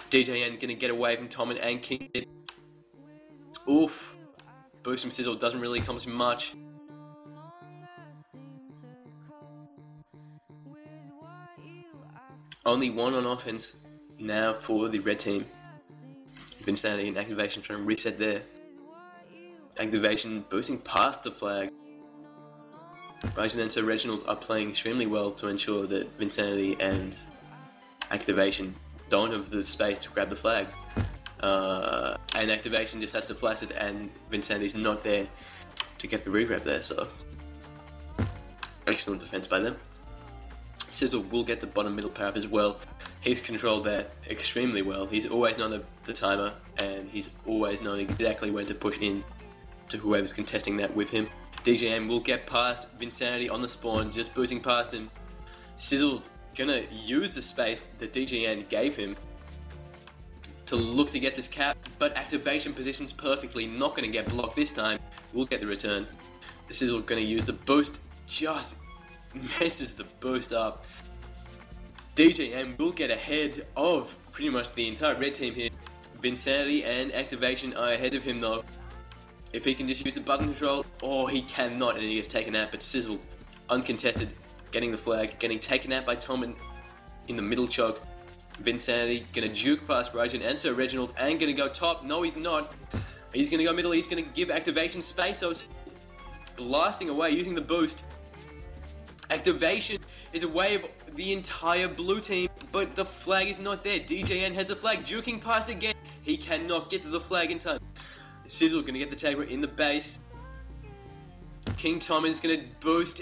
DJN gonna get away from Tommen and King Hit. Oof. Boost from Sizzle doesn't really accomplish much. Only one on offense now for the red team. Vinsanity and activation trying to reset there. Activation boosting past the flag. Brighton and Sir Reginald are playing extremely well to ensure that Vinsanity and activation don't have the space to grab the flag. And activation just has to flash it and Vinsanity's not there to get the regrab there, so excellent defense by them. Sizzle will get the bottom middle power up as well. He's controlled that extremely well. He's always known the timer and he's always known exactly when to push in to whoever's contesting that with him. DJM will get past Vinsanity on the spawn, just boosting past him. Sizzled gonna use the space that DJN gave him to look to get this cap, but activation positions perfectly, not gonna get blocked this time. We'll get the return. Sizzle gonna use the boost, just messes the boost up. DJM will get ahead of pretty much the entire red team here. Vinsanity and activation are ahead of him though. If he can just use the button control, oh, he cannot, and he gets taken out, but Sizzled, uncontested, getting the flag, getting taken out by Tommen in the middle choke. Vinsanity gonna juke past Brighton and Sir Reginald, and gonna go top. No, he's not. He's gonna go middle, he's gonna give activation space, so it's blasting away using the boost. Activation is away of the entire blue team, but the flag is not there. DJN has a flag, juking past again. He cannot get to the flag in time. Sizzle gonna get the TagPro in the base. King Tommen's gonna boost.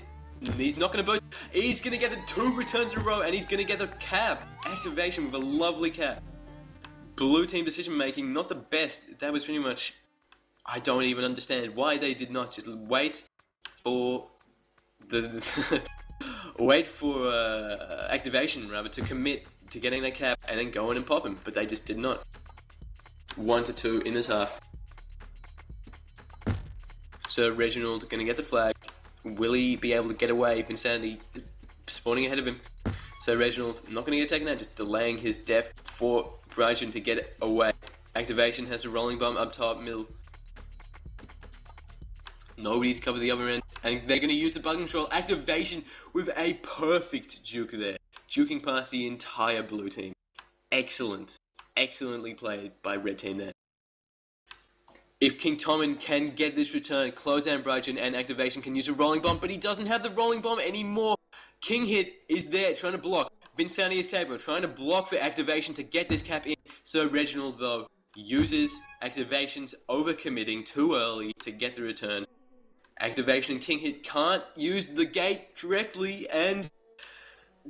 He's not gonna boost. He's gonna get the 2 returns in a row and he's gonna get the cap. Activation with a lovely cap. Blue team decision making, not the best. That was pretty much... I don't even understand why they did not just wait for the... wait for activation rather to commit to getting that cap and then go in and pop him, but they just did not. 1-2 in this half. So Reginald gonna get the flag. Will he be able to get away? Vinsanity spawning ahead of him. So Reginald not gonna get taken out, just delaying his death for Brighton to get away. Activation has a rolling bomb up top, middle. Nobody to cover the other end. And they're going to use the button control. Activation with a perfect juke there. Juking past the entire blue team. Excellent. Excellently played by red team there. If King Tommen can get this return, close down Brighton, and Activation can use a rolling bomb, but he doesn't have the rolling bomb anymore. King Hit is there trying to block. Vincenti is TagPro trying to block for Activation to get this cap in. So Reginald, though, uses Activation's overcommitting too early to get the return. Activation and King Hit can't use the gate correctly, and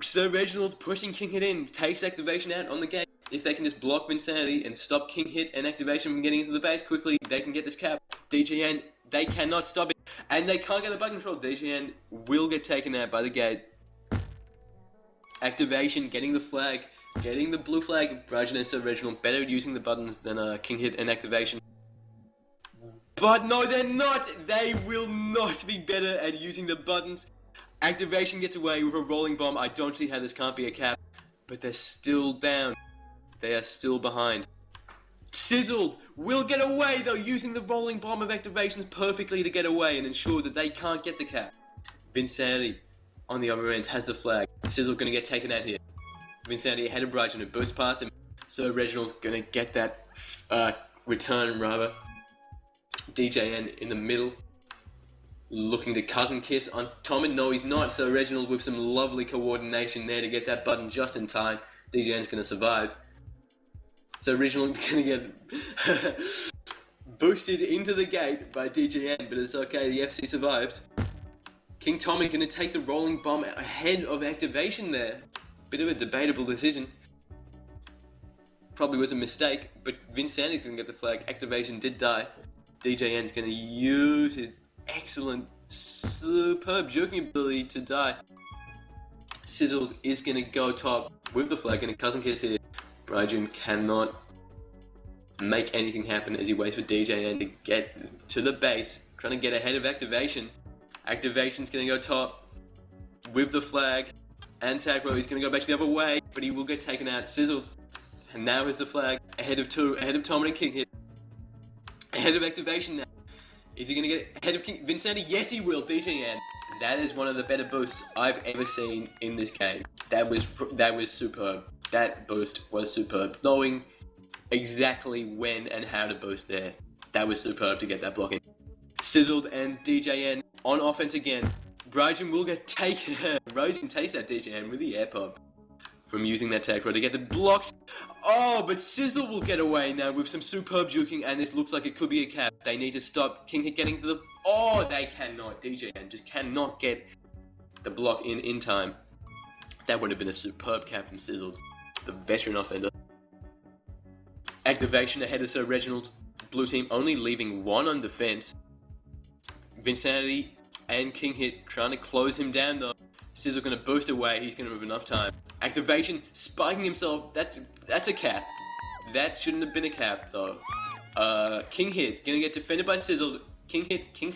Sir Reginald pushing King Hit in takes Activation out on the gate. If they can just block Vincenti and stop King Hit and Activation from getting into the base quickly, they can get this cap. DGN, they cannot stop it, and they can't get the button control. DGN will get taken out by the gate. Activation getting the flag, getting the blue flag. Brighton and Sir Reginald better at using the buttons than King Hit and Activation. But no, they're not! They will not be better at using the buttons. Activation gets away with a rolling bomb. I don't see how this can't be a cap. But they're still down. They are still behind. Sizzled will get away though, using the rolling bomb of Activations perfectly to get away and ensure that they can't get the cap. Vincenti on the other end has the flag. Sizzled gonna get taken out here. Vincenti ahead of Brighton and boost past him. So Reginald's gonna get that return rather. DJN in the middle, looking to cousin kiss on Tommen. No, he's not. So Reginald with some lovely coordination there to get that button just in time. DJN's gonna survive. So Reginald's gonna get boosted into the gate by DJN, but it's okay. The FC survived. King Tommen gonna take the rolling bomb ahead of Activation there. Bit of a debatable decision. Probably was a mistake, but Vincenti's gonna get the flag. Activation did die. DJN's gonna use his excellent, superb joking ability to die. Sizzled is gonna go top with the flag, and a cousin kiss here. Brighton cannot make anything happen as he waits for DJN to get to the base, trying to get ahead of Activation. Activation's gonna go top with the flag, and TagPro is gonna go back the other way, but he will get taken out. Sizzled, and now is the flag ahead of Tommen and King Hit. Ahead of Activation now. Is he going to get ahead of Vincenti? Yes, he will. DJN. That is one of the better boosts I've ever seen in this game. That was superb. That boost was superb. Knowing exactly when and how to boost there. That was superb to get that block in. Sizzled and DJN on offense again. Brighton will get taken. Brighton takes that DJN with the air pop from using that TagPro to get the blocks. Oh, but Sizzle will get away now with some superb juking, and this looks like it could be a cap. They need to stop King Hit getting to the... Oh, they cannot. DJN just cannot get the block in time. That would have been a superb cap from Sizzle, the veteran offender. Activation ahead of Sir Reginald. Blue team only leaving one on defense. Vincenti and King Hit trying to close him down though. Sizzle going to boost away. He's going to have enough time. Activation spiking himself. That's a cap. That shouldn't have been a cap though. King Hit gonna get defended by Sizzle. King Hit, King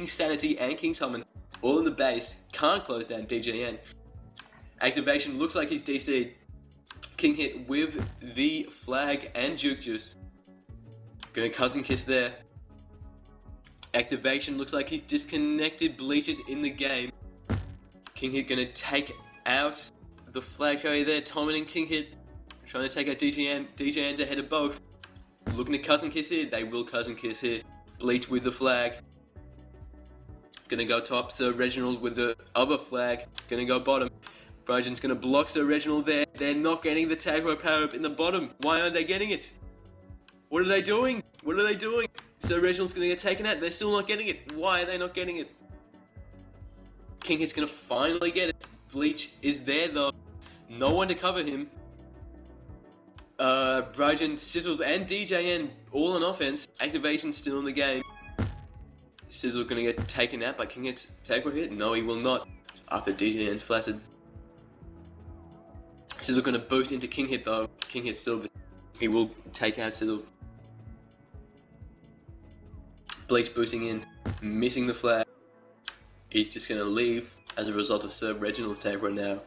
Sanity, and King Tommen all in the base. Can't close down DJN. Activation looks like he's DC'd. King Hit with the flag and Juke Juice. Gonna cousin kiss there. Activation looks like he's disconnected. Bleach is in the game. King Hit gonna take out the flag carrier there. Tommen and King Hit trying to take out DJN. DJN's ahead of both. Looking to cousin kiss here. They will cousin kiss here. Bleach with the flag. Gonna go top. Sir Reginald with the other flag. Gonna go bottom. Brighton's gonna block Sir Reginald there. They're not getting the TagPro power up in the bottom. Why aren't they getting it? What are they doing? What are they doing? Sir Reginald's gonna get taken out. They're still not getting it. Why are they not getting it? King Hit's gonna finally get it. Bleach is there though. No one to cover him. Brighton, Sizzled, and DJN all on offense. Activation still in the game. Sizzle gonna get taken out by King Hit's TagPro hit? No, he will not. After DJN's flaccid. Sizzle gonna boost into King Hit though. King Hit still. He will take out Sizzle. Bleach boosting in, missing the flag. He's just gonna leave as a result of Sir Reginald's TagPro now.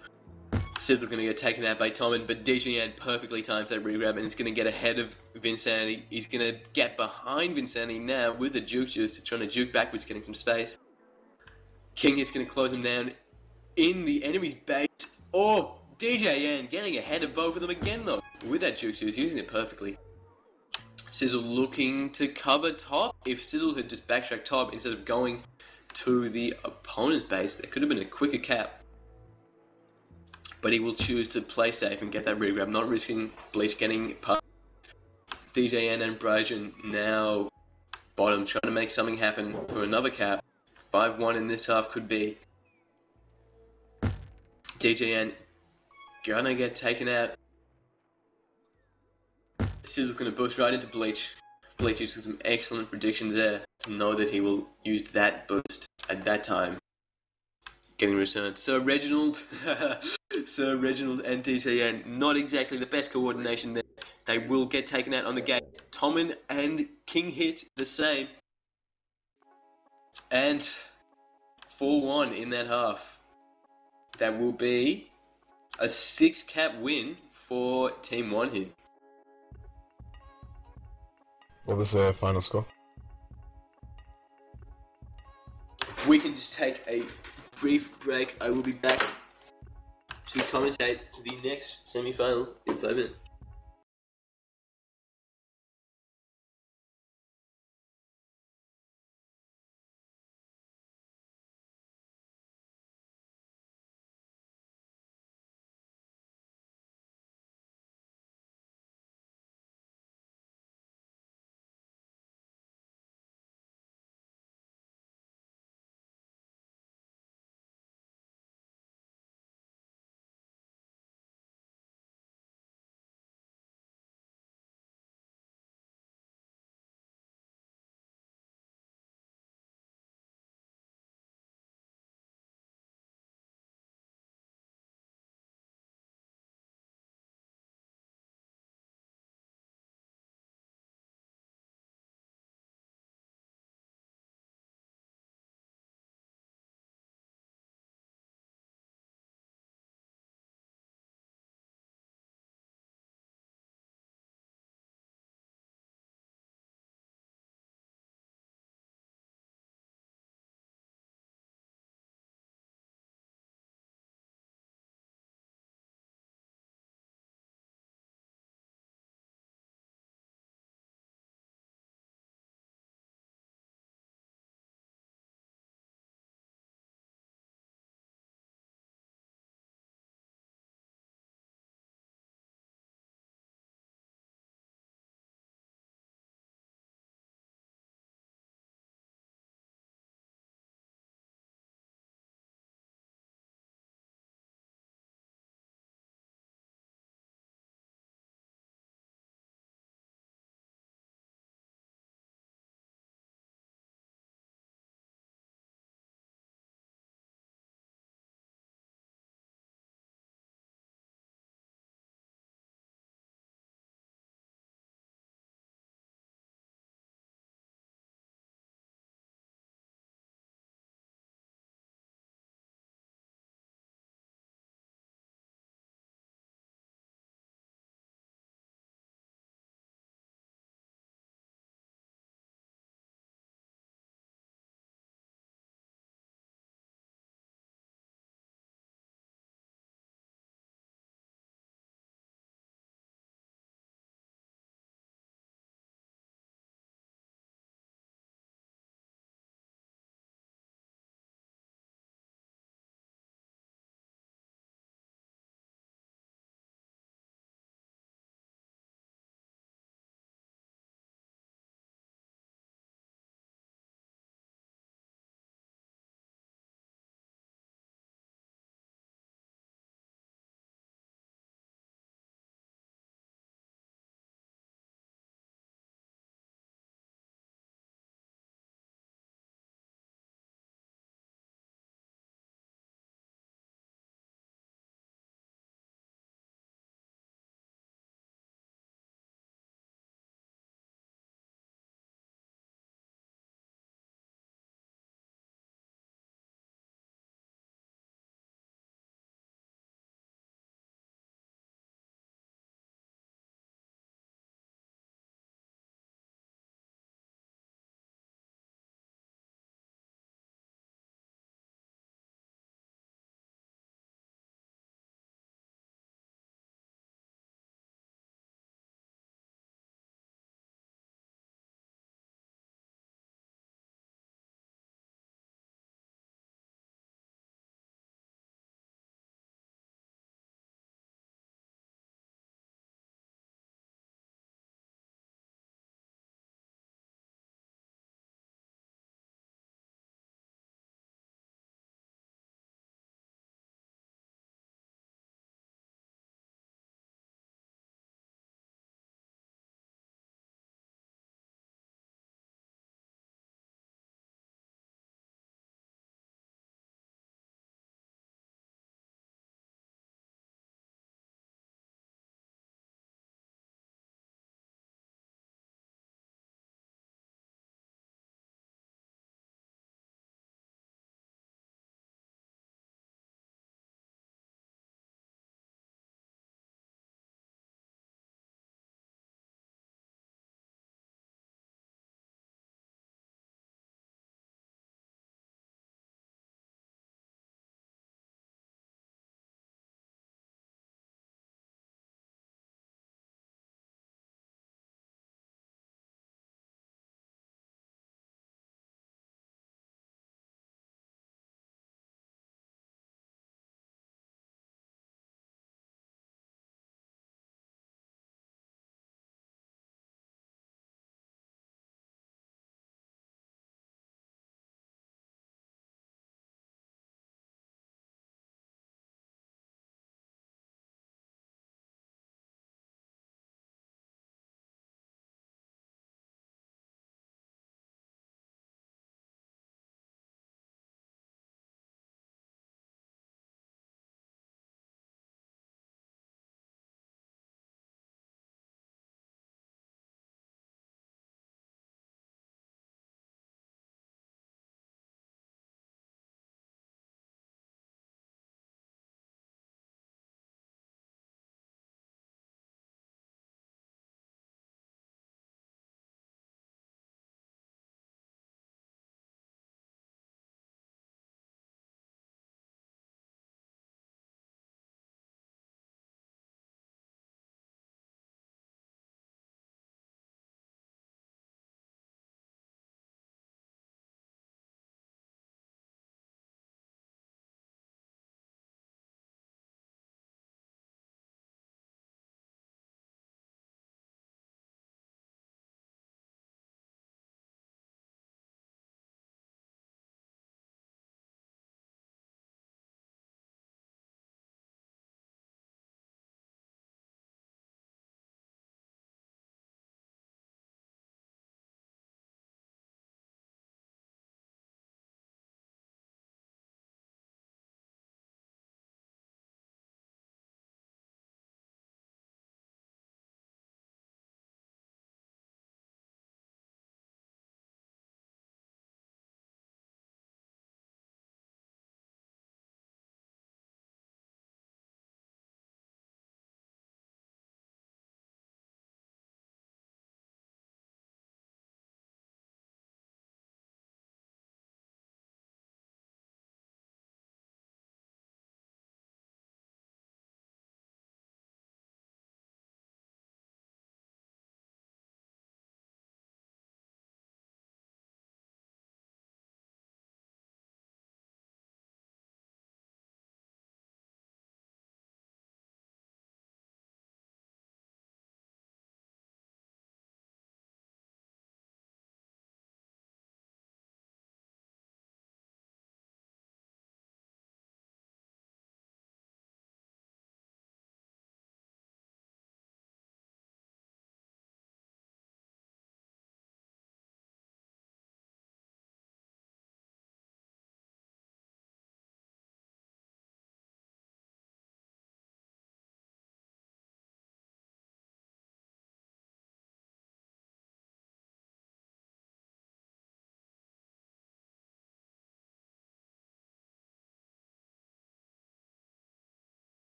Sizzle going to get taken out by Tommen, but DJN perfectly times that regrab, and it's going to get ahead of Vinsanity. He's going to get behind Vinsanity now with the juke juice to trying to juke backwards, getting some space. King is going to close him down in the enemy's base. Oh, DJN getting ahead of both of them again though, with that juke juice, using it perfectly. Sizzle looking to cover top. If Sizzle had just backtracked top instead of going to the opponent's base, there could have been a quicker cap. But he will choose to play safe and get that regrab, not risking Bleach getting past. DJN and Brajan now bottom, trying to make something happen for another cap. 5-1 in this half could be. DJN gonna get taken out. Sizzle gonna boost right into Bleach. Bleach used some excellent predictions there to know that he will use that boost at that time. Getting returned. Sir Reginald and DJN, not exactly the best coordination there. They will get taken out on the gate. Tommen and King hit the same. And 4-1 in that half. That will be a 6-cap win for Team 1 here. What was the final score? We can just take a brief break. I will be back to commentate the next semi-final in 5 minutes.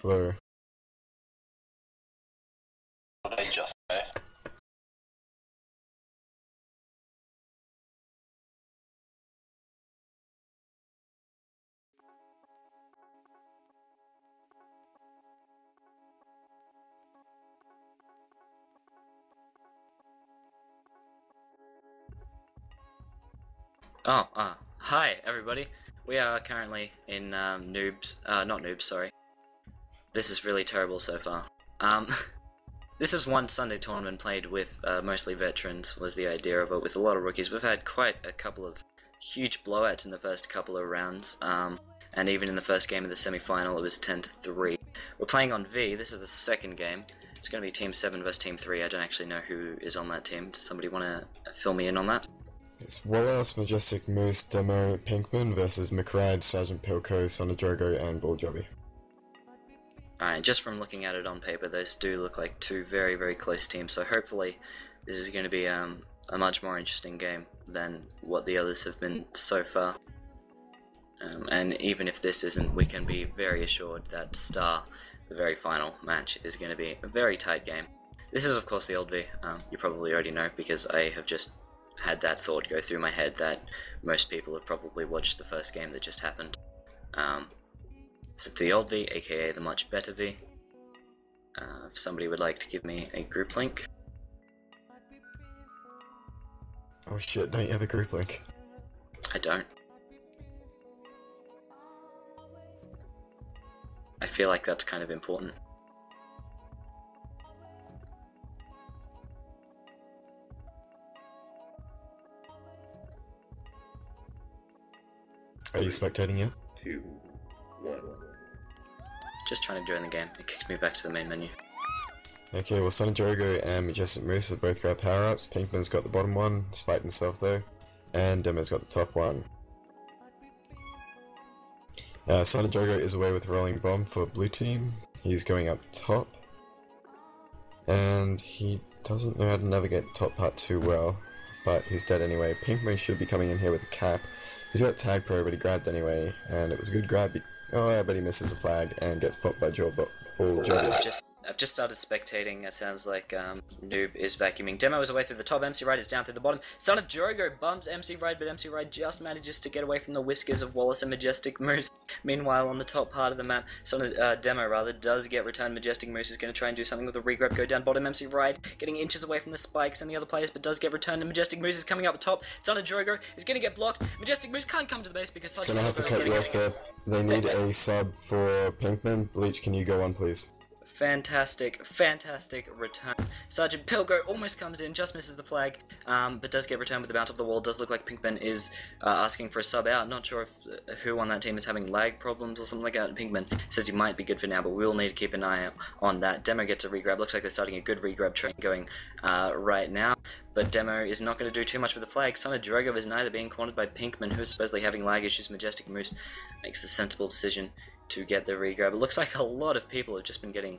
Hello. What I just say. Hi everybody. We are currently in not noobs, sorry. This is really terrible so far. This is one Sunday tournament played with mostly veterans, was the idea of it, with a lot of rookies. We've had quite a couple of huge blowouts in the first couple of rounds, and even in the first game of the semi-final it was 10-3. We're playing on V. This is the second game. It's going to be Team 7 versus Team 3. I don't actually know who is on that team. Does somebody want to fill me in on that? It's Wallace, Majestic Moose, Demo, Pinkman versus McRide, Sergeant Pilko, Sonadrogo, and Bulljobby. Alright, just from looking at it on paper, those do look like two very, very close teams, so hopefully this is going to be a much more interesting game than what the others have been so far. And even if this isn't, we can be very assured that Star, the very final match, is going to be a very tight game. This is of course the old V. You probably already know because I have just had that thought go through my head that most people have probably watched the first game that just happened. So the old V, aka the much better V. If somebody would like to give me a group link. Oh shit, don't you have a group link? I don't. I feel like that's kind of important. Are you spectating yet? 2, 1. Just trying to join the game. It kicked me back to the main menu. Okay, well Sonadrogo and Majestic Moose have both got power-ups. Pinkman's got the bottom one, despite himself though. And Demo's got the top one. Sonadrogo is away with Rolling Bomb for blue team. He's going up top. And he doesn't know how to navigate the top part too well. But he's dead anyway. Pinkman should be coming in here with a cap. He's got TagPro, but he grabbed anyway, and it was a good grab. Oh, but he misses a flag and gets popped by Bulljobby. I've just started spectating. It sounds like Noob is vacuuming. Demo is away through the top. MC Ride is down through the bottom. Son of Drogo bumps MC Ride, but MC Ride just manages to get away from the whiskers of Wallace and Majestic Moose. Meanwhile, on the top part of the map, Demo rather does get returned. Majestic Moose is going to try and do something with a regrab. Go down bottom. MC Ride getting inches away from the spikes and the other players, but does get returned. And Majestic Moose is coming up top. Son of Drogo is going to get blocked. Majestic Moose can't come to the base because Gonna have to cut you off there. They need a sub for Pinkman. Bleach, can you go on, please? Fantastic return. Sergeant Pilgo almost comes in, just misses the flag, but does get returned with the bounce off the wall. Does look like Pinkman is asking for a sub out. Not sure if who on that team is having lag problems or something like that. Pinkman says he might be good for now, but we will need to keep an eye on that. Demo gets a regrab. Looks like they're starting a good regrab train going right now. But Demo is not going to do too much with the flag. Son of Drogo is neither being cornered by Pinkman, who is supposedly having lag issues. Majestic Moose makes the sensible decision to get the regrab. It looks like a lot of people have just been getting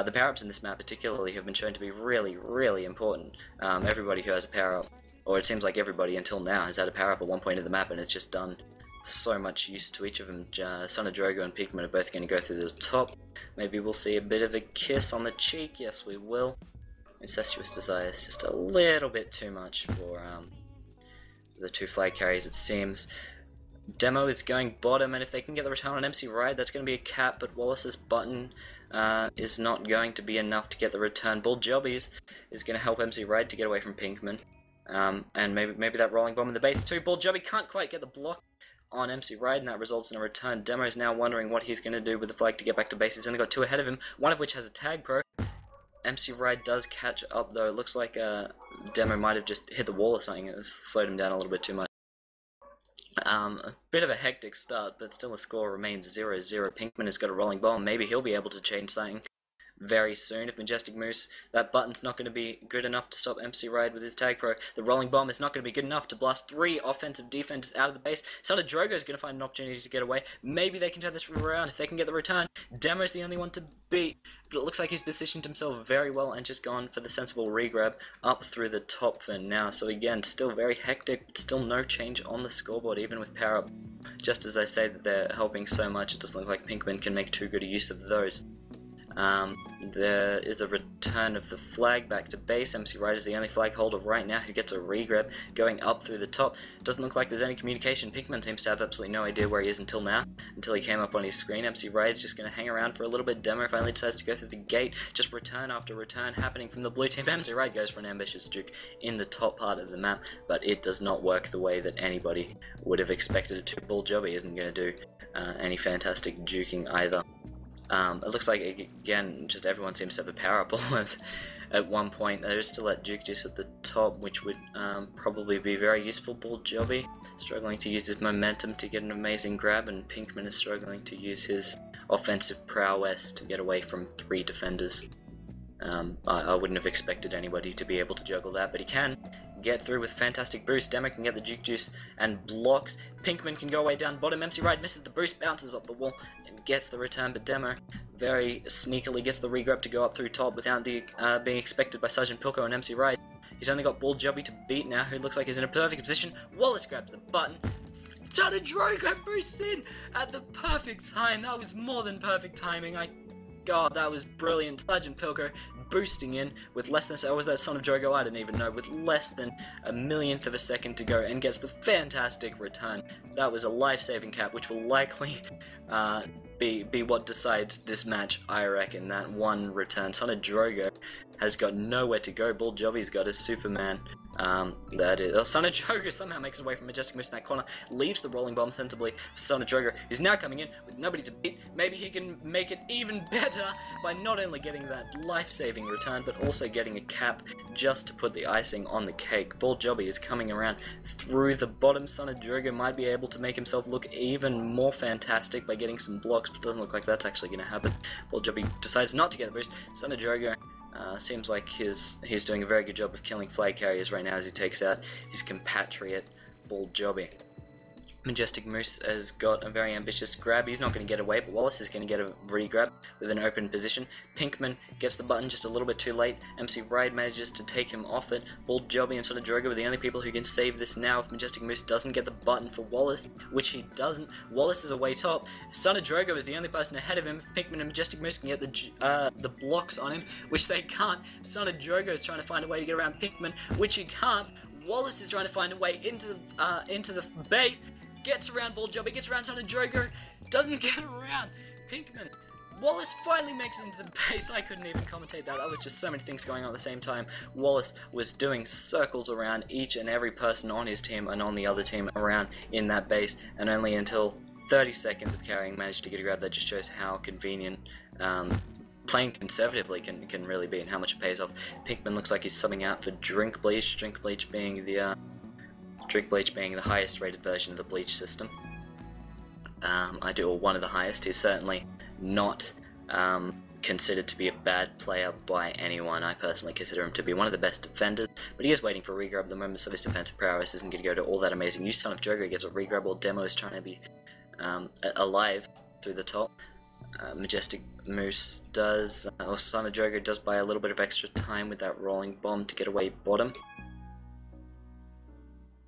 the power-ups in this map particularly have been shown to be really important. Everybody who has a power-up, or it seems like everybody until now, has had a power-up at one point in the map, and it's just done so much use to each of them. Son of Drogo and Pinkman are both going to go through the top. Maybe we'll see a bit of a kiss on the cheek. Yes, we will. Incestuous desire is just a little bit too much for the two flag carriers, it seems. Demo is going bottom, and if they can get the return on MC Ride, that's going to be a cap, but Wallace's button is not going to be enough to get the return. Bulljobby is going to help MC Ride to get away from Pinkman, and maybe that rolling bomb in the base too. Bulljobby can't quite get the block on MC Ride, and that results in a return. Demo is now wondering what he's going to do with the flag to get back to base. He's only got two ahead of him, one of which has a TagPro. MC Ride does catch up though. It looks like Demo might have just hit the wall or something. It slowed him down a little bit too much. A bit of a hectic start, but still the score remains 0-0. Pinkman has got a rolling bomb. Maybe he'll be able to change something very soon. If Majestic Moose, that button's not going to be good enough to stop MC Ride with his TagPro. The rolling bomb is not going to be good enough to blast 3 offensive defenders out of the base. Son of Drogo is going to find an opportunity to get away. Maybe they can turn this around if they can get the return. Demo's the only one to beat, but it looks like he's positioned himself very well and just gone for the sensible regrab up through the top for now. So again, still very hectic, but still no change on the scoreboard, even with power up. Just as I say that they're helping so much, it doesn't look like Pinkman can make too good a use of those. There is a return of the flag back to base. MC Right is the only flag holder right now who gets a regrab going up through the top. Doesn't look like there's any communication. Pinkman seems to have absolutely no idea where he is until now, until he came up on his screen. MC Right is just going to hang around for a little bit. Demo finally decides to go through the gate. Just return after return happening from the blue team. MC Right goes for an ambitious juke in the top part of the map, but it does not work the way that anybody would have expected it to. Bull Jobby isn't going to do any fantastic juking either. It looks like, again, just everyone seems to have a power up almost at one point. There is still that juke juice at the top, which would probably be very useful. Bull Jobby struggling to use his momentum to get an amazing grab, and Pinkman is struggling to use his offensive prowess to get away from 3 defenders. I wouldn't have expected anybody to be able to juggle that, but he can get through with fantastic boost. Demo can get the juke juice and blocks. Pinkman can go away down bottom. MC Right misses the boost, bounces off the wall and gets the return, but Demo very sneakily gets the regrab to go up through top without being expected by Sergeant Pilko and MC Right. He's only got Bull Jobby to beat now, who looks like he's in a perfect position. Wallace grabs the button. Tana Drogo boosts in at the perfect time. That was more than perfect timing. God, that was brilliant. Sergeant Pilko boosting in with less than, or was that Son of Drogo? I don't even know, with less than a millionth of a second to go, and gets the fantastic return. That was a life-saving cap, which will likely be what decides this match, I reckon. That one return. Son of Drogo has got nowhere to go. Bull Jobby's got a Superman. That is. Oh, Son of Drogo somehow makes his way from Majestic Moose in that corner, leaves the rolling bomb sensibly. Son of Drogo is now coming in with nobody to beat. Maybe he can make it even better by not only getting that life-saving return, but also getting a cap just to put the icing on the cake. Bull Jobby is coming around through the bottom. Son of Drogo might be able to make himself look even more fantastic by getting some blocks, but doesn't look like that's actually going to happen. Bull Jobby decides not to get the boost. Son of Drogo seems like he's doing a very good job of killing flag carriers right now as he takes out his compatriot Bull Jobby. Majestic Moose has got a very ambitious grab. He's not going to get away, but Wallace is going to get a re-grab with an open position. Pinkman gets the button just a little bit too late. MC Ride manages to take him off it. Bull Jobby and Son of Drogo are the only people who can save this now if Majestic Moose doesn't get the button for Wallace, which he doesn't. Wallace is away top. Son of Drogo is the only person ahead of him. If Pinkman and Majestic Moose can get the blocks on him, which they can't. Son of Drogo is trying to find a way to get around Pinkman, which he can't. Wallace is trying to find a way into the base. Gets around Bull Jobby, gets around Son of Drogo, doesn't get around Pinkman. Wallace finally makes it into the base. I couldn't even commentate that. That was just so many things going on at the same time. Wallace was doing circles around each and every person on his team and on the other team around in that base, and only until 30 seconds of carrying managed to get a grab. That just shows how convenient playing conservatively can really be and how much it pays off. Pinkman looks like he's subbing out for Drink Bleach. Drink Bleach being the highest rated version of the Bleach system. One of the highest. He's certainly not considered to be a bad player by anyone. I personally consider him to be one of the best defenders, but he is waiting for a regrab. The moments of his defensive prowess isn't going to go to all that amazing use. Son of Drogo gets a regrab while Demo is trying to be alive through the top. Majestic Moose does, or Son of Drogo does buy a little bit of extra time with that rolling bomb to get away bottom.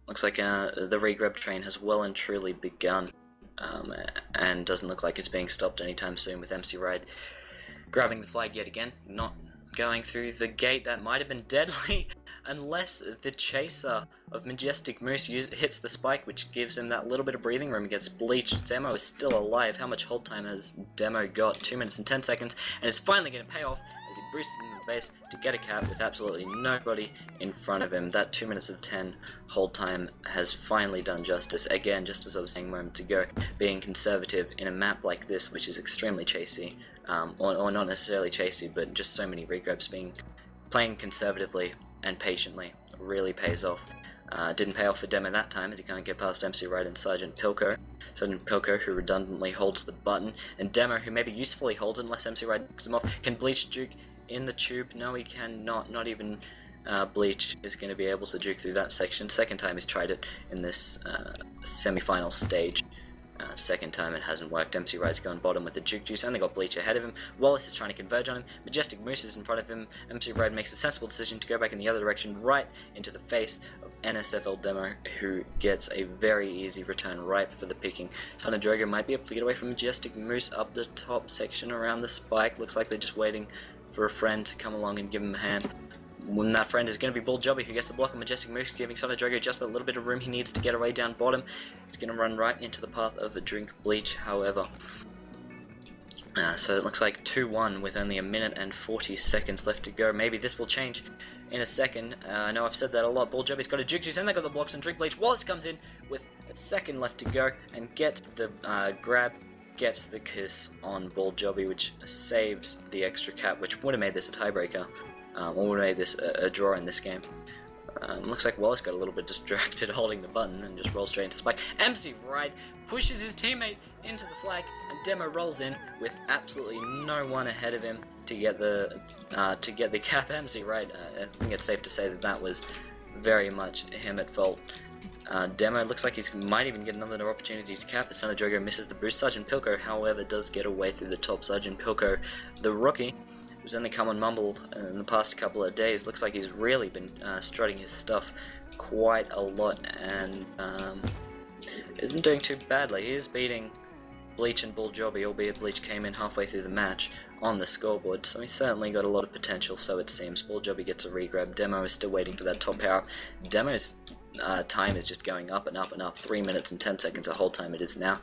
Looks like the regrab train has well and truly begun, and doesn't look like it's being stopped anytime soon, with MC Ride grabbing the flag yet again, not going through the gate. That might have been deadly, unless the chaser of Majestic Moose hits the spike, which gives him that little bit of breathing room against Bleach. Demo is still alive. How much hold time has Demo got? 2 minutes and 10 seconds, and it's finally going to pay off as he boosted in the base to get a cap with absolutely nobody in front of him. That 2 minutes of 10 hold time has finally done justice. Again, just as I was saying moments ago, being conservative in a map like this, which is extremely chasey, or not necessarily chasey, but just so many regrabs, playing conservatively and patiently really pays off. Didn't pay off for Demo that time, as he can't get past MC Ride and Sergeant Pilko. Sergeant Pilko, who redundantly holds the button, and Demo, who maybe usefully holds it unless MC Ride knocks him off. Can Bleach juke in the tube? No, he cannot. Not even Bleach is going to be able to juke through that section. Second time he's tried it in this semi-final stage. second time it hasn't worked. MC Ride's going bottom with the Juke Juice, and they got Bleach ahead of him. Wallace is trying to converge on him. Majestic Moose is in front of him. MC Ride makes a sensible decision to go back in the other direction, right into the face of NSFL Demo, who gets a very easy return right for the picking. Son of Drogo might be able to get away from Majestic Moose up the top section around the spike. Looks like they're just waiting for a friend to come along and give him a hand. When that friend is going to be Bull Jobby, who gets the block of Majestic Moose, giving Son of Drogo just a little bit of room he needs to get away down bottom. He's going to run right into the path of a Drink Bleach, however. So it looks like 2-1 with only 1 minute and 40 seconds left to go. Maybe this will change in a second. I know I've said that a lot. Bull Jobby's got a Juke Juice and they got the blocks and Drink Bleach. Wallace comes in with a second left to go and gets the grab, gets the kiss on Bull Jobby, which saves the extra cap, which would have made this a tiebreaker. Or would have made this a draw in this game. Looks like Wallace got a little bit distracted holding the button and just rolls straight into Spike. MC Ride pushes his teammate into the flag, and Demo rolls in with absolutely no one ahead of him to get the cap. MC Ride, I think it's safe to say that that was very much him at fault. Demo looks like he might even get another opportunity to cap as Son of Drogo misses the boost. Sergeant Pilko, however, does get away through the top. Sergeant Pilko, the rookie, who's only come and mumbled in the past couple of days, looks like he's really been strutting his stuff quite a lot and isn't doing too badly. He is beating Bleach and Bull Jobby, albeit Bleach came in halfway through the match on the scoreboard, so he's certainly got a lot of potential, so it seems. Bull Jobby gets a regrab. Demo is still waiting for that top power. Demo's time is just going up and up and up. 3 minutes and 10 seconds of hold time it is now.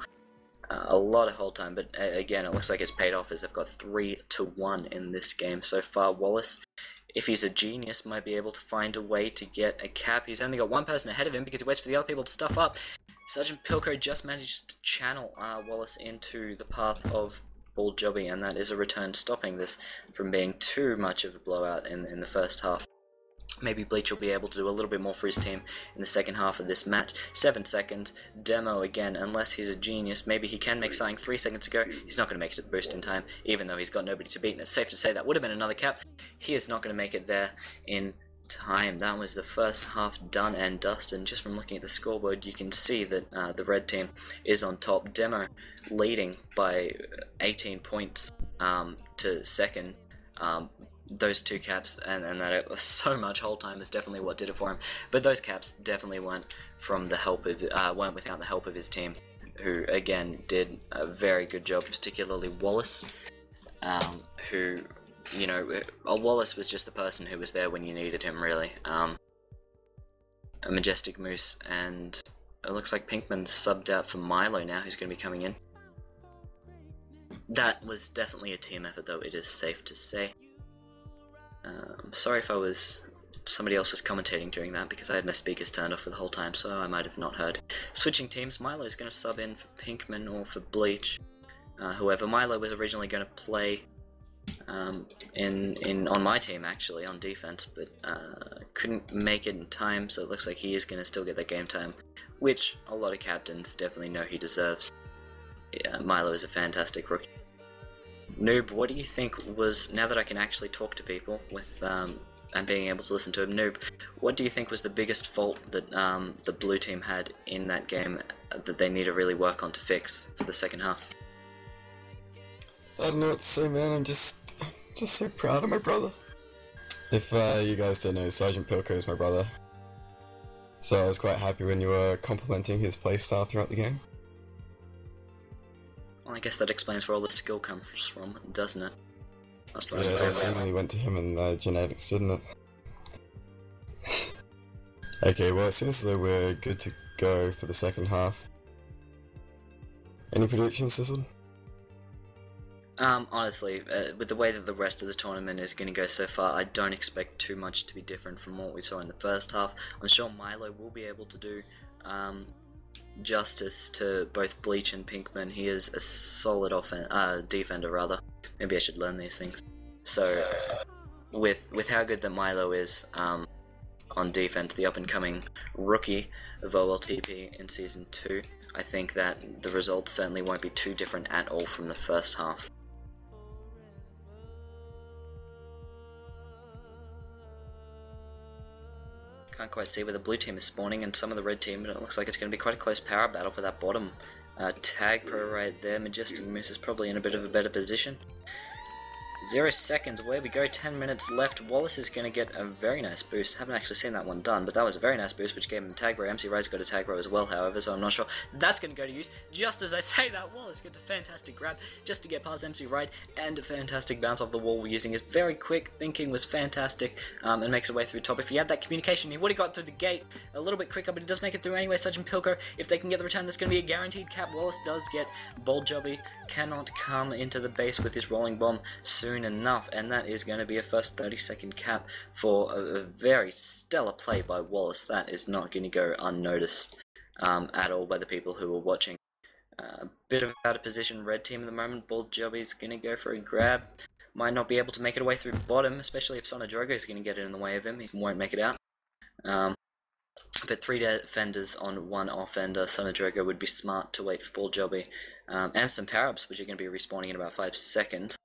A lot of hold time, but again, it looks like it's paid off as they've got 3-1 in this game so far. Wallace, if he's a genius, might be able to find a way to get a cap. He's only got one person ahead of him because he waits for the other people to stuff up. Sergeant Pilko just managed to channel Wallace into the path of Bull Jobby, and that is a return, stopping this from being too much of a blowout in the first half. Maybe Bleach will be able to do a little bit more for his team in the second half of this match. 7 seconds. Demo again, unless he's a genius. Maybe he can make something 3 seconds ago. He's not going to make it to the boost in time, even though he's got nobody to beat. And it's safe to say that would have been another cap. He is not going to make it there in time. That was the first half done and dusted. And just from looking at the scoreboard, you can see that the red team is on top. Demo leading by 18 points to second. Those two caps and that it was so much hold time is definitely what did it for him. But those caps definitely weren't from the help of weren't without the help of his team, who again did a very good job, particularly Wallace, who, you know, Wallace was just the person who was there when you needed him, really. A Majestic Moose, and it looks like Pinkman subbed out for Milo now, who's going to be coming in. That was definitely a team effort, though, it is safe to say. Sorry if somebody else was commentating during that, because I had my speakers turned off for the whole time, so I might have not heard. Switching teams, Milo is going to sub in for Pinkman or for Bleach. Whoever, Milo was originally going to play on my team, actually, on defense, but couldn't make it in time, so it looks like he is going to still get that game time, which a lot of captains definitely know he deserves. Yeah, Milo is a fantastic rookie. Noob, what do you think was, now that I can actually talk to people with and being able to listen to him, Noob, what do you think was the biggest fault that the blue team had in that game that they need to really work on to fix for the second half? I don't know what to say, man. I'm just so proud of my brother. If you guys don't know, Sergeant Pilko is my brother. So I was quite happy when you were complimenting his playstyle throughout the game. Well, I guess that explains where all the skill comes from, doesn't it? That's right. Yeah, it seemingly went to him and genetics, didn't it? Okay, well, it seems as though we're good to go for the second half. Any predictions, Sizzle? Honestly, with the way that the rest of the tournament is going to go so far, I don't expect too much to be different from what we saw in the first half. I'm sure Milo will be able to do justice to both Bleach and Pinkman. He is a solid defender, rather. Maybe I should learn these things. So, with how good that Milo is on defense, the up-and-coming rookie of OLTP in Season 2, I think that the results certainly won't be too different at all from the first half. Can't quite see where the blue team is spawning and some of the red team, but it looks like it's going to be quite a close power battle for that bottom TagPro right there. Majestic Moose is probably in a bit of a better position. 0 seconds, away we go, 10 minutes left. Wallace is going to get a very nice boost. Haven't actually seen that one done, but that was a very nice boost, which gave him TagPro. MC Ride's got a TagPro as well, however, so I'm not sure that's going to go to use. Just as I say that, Wallace gets a fantastic grab just to get past MC Ride, and a fantastic bounce off the wall. Using his very quick thinking was fantastic, and makes his way through top. If he had that communication, he would have got through the gate a little bit quicker, but he does make it through anyway. Sergeant Pilko, if they can get the return, that's going to be a guaranteed cap. Wallace does get Bold Jobby, cannot come into the base with his rolling bomb soon enough, and that is going to be a first 30-second cap for a very stellar play by Wallace. That is not going to go unnoticed at all by the people who are watching. A bit of out of position red team at the moment. Bold Jobby's going to go for a grab. Might not be able to make it away through bottom, especially if Sonadrogo is going to get in the way of him. He won't make it out. But 3 defenders on 1 offender. Sonadrogo would be smart to wait for Bold Jobby. And some power-ups, which are going to be respawning in about 5 seconds.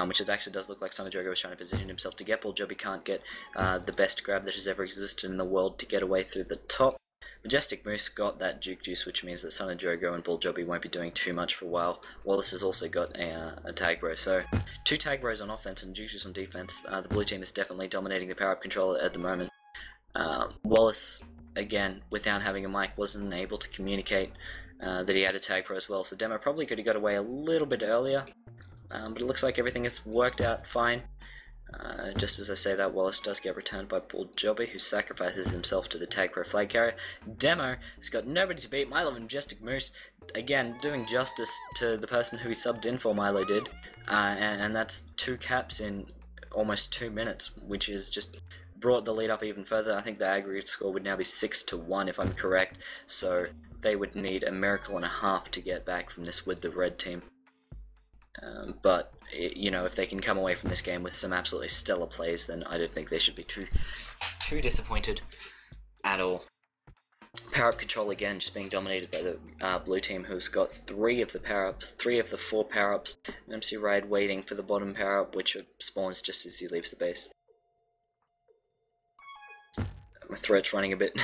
Which it actually does look like Sonadrogo was trying to position himself to get. Bold Jobby can't get the best grab that has ever existed in the world to get away through the top. Majestic Moose got that Juke Juice, which means that Sonadrogo and Bold Jobby won't be doing too much for a while. Wallace has also got a TagPro, so 2 TagPros on offense and Juke Juice on defense. The blue team is definitely dominating the power-up control at the moment. Wallace, again, without having a mic, wasn't able to communicate that he had a TagPro as well, so Demo probably could have got away a little bit earlier. But it looks like everything has worked out fine. Just as I say that, Wallace does get returned by Bold Jobby, who sacrifices himself to the TagPro flag carrier. Demo has got nobody to beat. Milo and Majestic Moose, again, doing justice to the person who he subbed in for, Milo did. And that's 2 caps in almost 2 minutes, which is just brought the lead up even further. I think the aggregate score would now be 6-1 if I'm correct. So they would need a miracle and a half to get back from this with the red team. But you know, if they can come away from this game with some absolutely stellar plays, then I don't think they should be too disappointed at all. Power-up control again, just being dominated by the blue team, who's got 3 of the power-ups, 3 of the 4 power-ups. MC Ride waiting for the bottom power-up, which spawns just as he leaves the base. My throat's running a bit,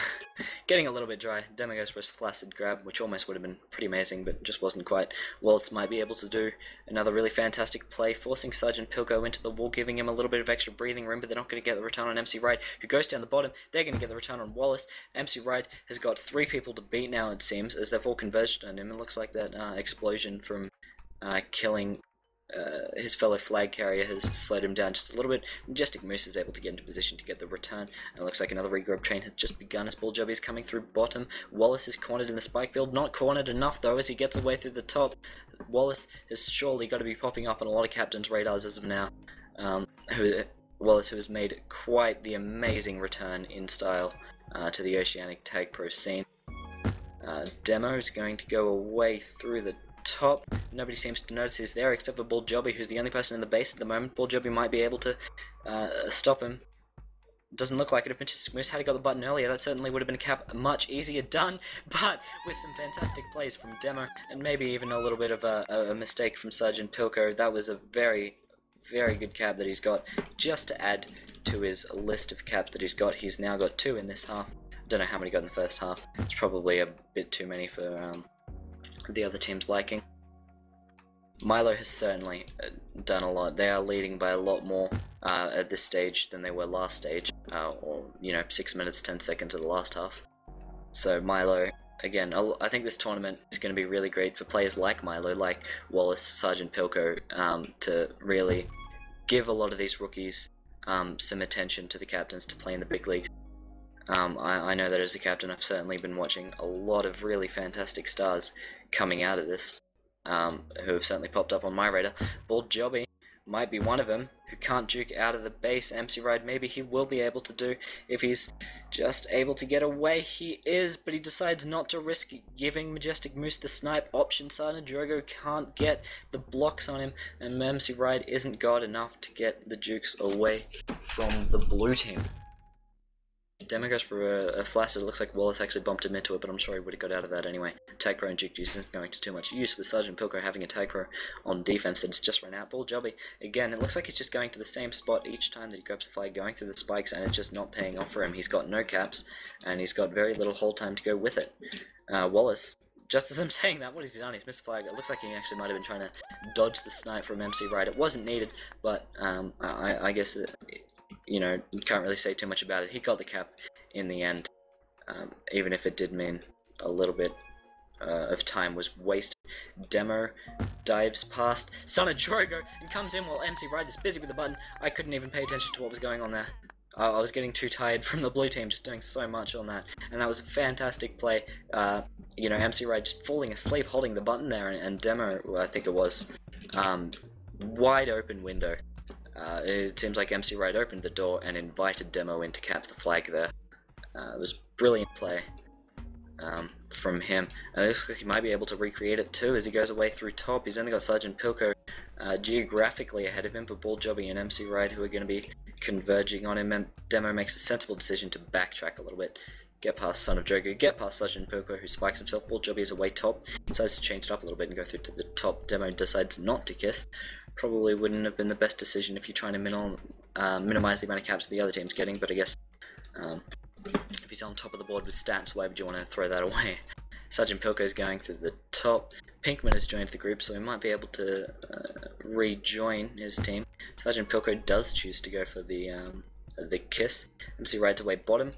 getting a little bit dry. Demo goes for a flaccid grab, which almost would have been pretty amazing, but just wasn't quite. Wallace might be able to do another really fantastic play, forcing Sergeant Pilko into the wall, giving him a little bit of extra breathing room, but they're not going to get the return on MC Ride, who goes down the bottom. They're going to get the return on Wallace. MC Ride has got 3 people to beat now, it seems, as they've all converged on him. It looks like that explosion from killing his fellow flag carrier has slowed him down just a little bit. Majestic Moose is able to get into position to get the return, and it looks like another regrab train had just begun as Bold Jobby is coming through bottom. Wallace is cornered in the spike field, not cornered enough though as he gets away through the top. Wallace has surely got to be popping up on a lot of captains' radars as of now. Wallace, who has made quite the amazing return in style to the Oceanic TagPro scene. Demo is going to go away through the top. Nobody seems to notice he's there except for Bold Jobby, who's the only person in the base at the moment. Bold Jobby might be able to stop him. Doesn't look like it. If Majestic Moose had got the button earlier, that certainly would have been a cap much easier done, but with some fantastic plays from Demo, and maybe even a little bit of a mistake from Sergeant Pilko, that was a very, very good cap that he's got. Just to add to his list of caps that he's got, he's now got 2 in this half. I don't know how many he got in the first half. It's probably a bit too many for the other team's liking. Milo has certainly done a lot. They are leading by a lot more at this stage than they were last stage, or 6 minutes 10 seconds of the last half. So Milo, again, I think this tournament is going to be really great for players like Milo, like Wallace, Sergeant Pilko, to really give a lot of these rookies some attention to the captains to play in the big leagues. I know that as a captain, I've certainly been watching a lot of really fantastic stars coming out of this, who have certainly popped up on my radar. Bold Jobby might be one of them, who can't juke out of the base. MC Ride, maybe he will be able to do if he's just able to get away. He is, but he decides not to risk giving Majestic Moose the snipe option. Sonadrogo can't get the blocks on him, and MC Ride isn't god enough to get the jukes away from the blue team. Demo goes for a flaccid. It looks like Wallace actually bumped him into it, but I'm sure he would have got out of that anyway. TagPro and Juke Juice isn't going to too much use, with Sergeant Pilko having a TagPro on defense that has just run out. Bold Jobby, again, it looks like he's just going to the same spot each time that he grabs the flag, going through the spikes, and it's just not paying off for him. He's got no caps, and he's got very little hold time to go with it. Wallace just as I'm saying that, what has he done? He's missed the flag. It looks like he actually might have been trying to dodge the snipe from MC Right. It wasn't needed, but I guess, you know, can't really say too much about it. He got the cap in the end, even if it did mean a little bit of time was wasted. Demo dives past Son of Drogo and comes in while MC Right is busy with the button. I couldn't even pay attention to what was going on there. I was getting too tired from the blue team just doing so much on that, and that was a fantastic play. You know, MC Right just falling asleep holding the button there, and Demo, I think it was, wide open window. It seems like MC Right opened the door and invited Demo in to cap the flag there. It was brilliant play from him, and it looks like he might be able to recreate it too as he goes away through top. He's only got Sergeant Pilko geographically ahead of him, but Ball Jobby and MC Right who are going to be converging on him, and Demo makes a sensible decision to backtrack a little bit, get past Son of Drogo, get past Sergeant Pilko who spikes himself. Ball Jobby is away top, decides to change it up a little bit and go through to the top. Demo decides not to kiss. Probably wouldn't have been the best decision if you're trying to minimize the amount of caps the other team's getting, but I guess if he's on top of the board with stats, why would you want to throw that away? Sergeant Pilko is going through the top. Pinkman has joined the group, so he might be able to rejoin his team. Sergeant Pilko does choose to go for the kiss. MC Right's away bottom.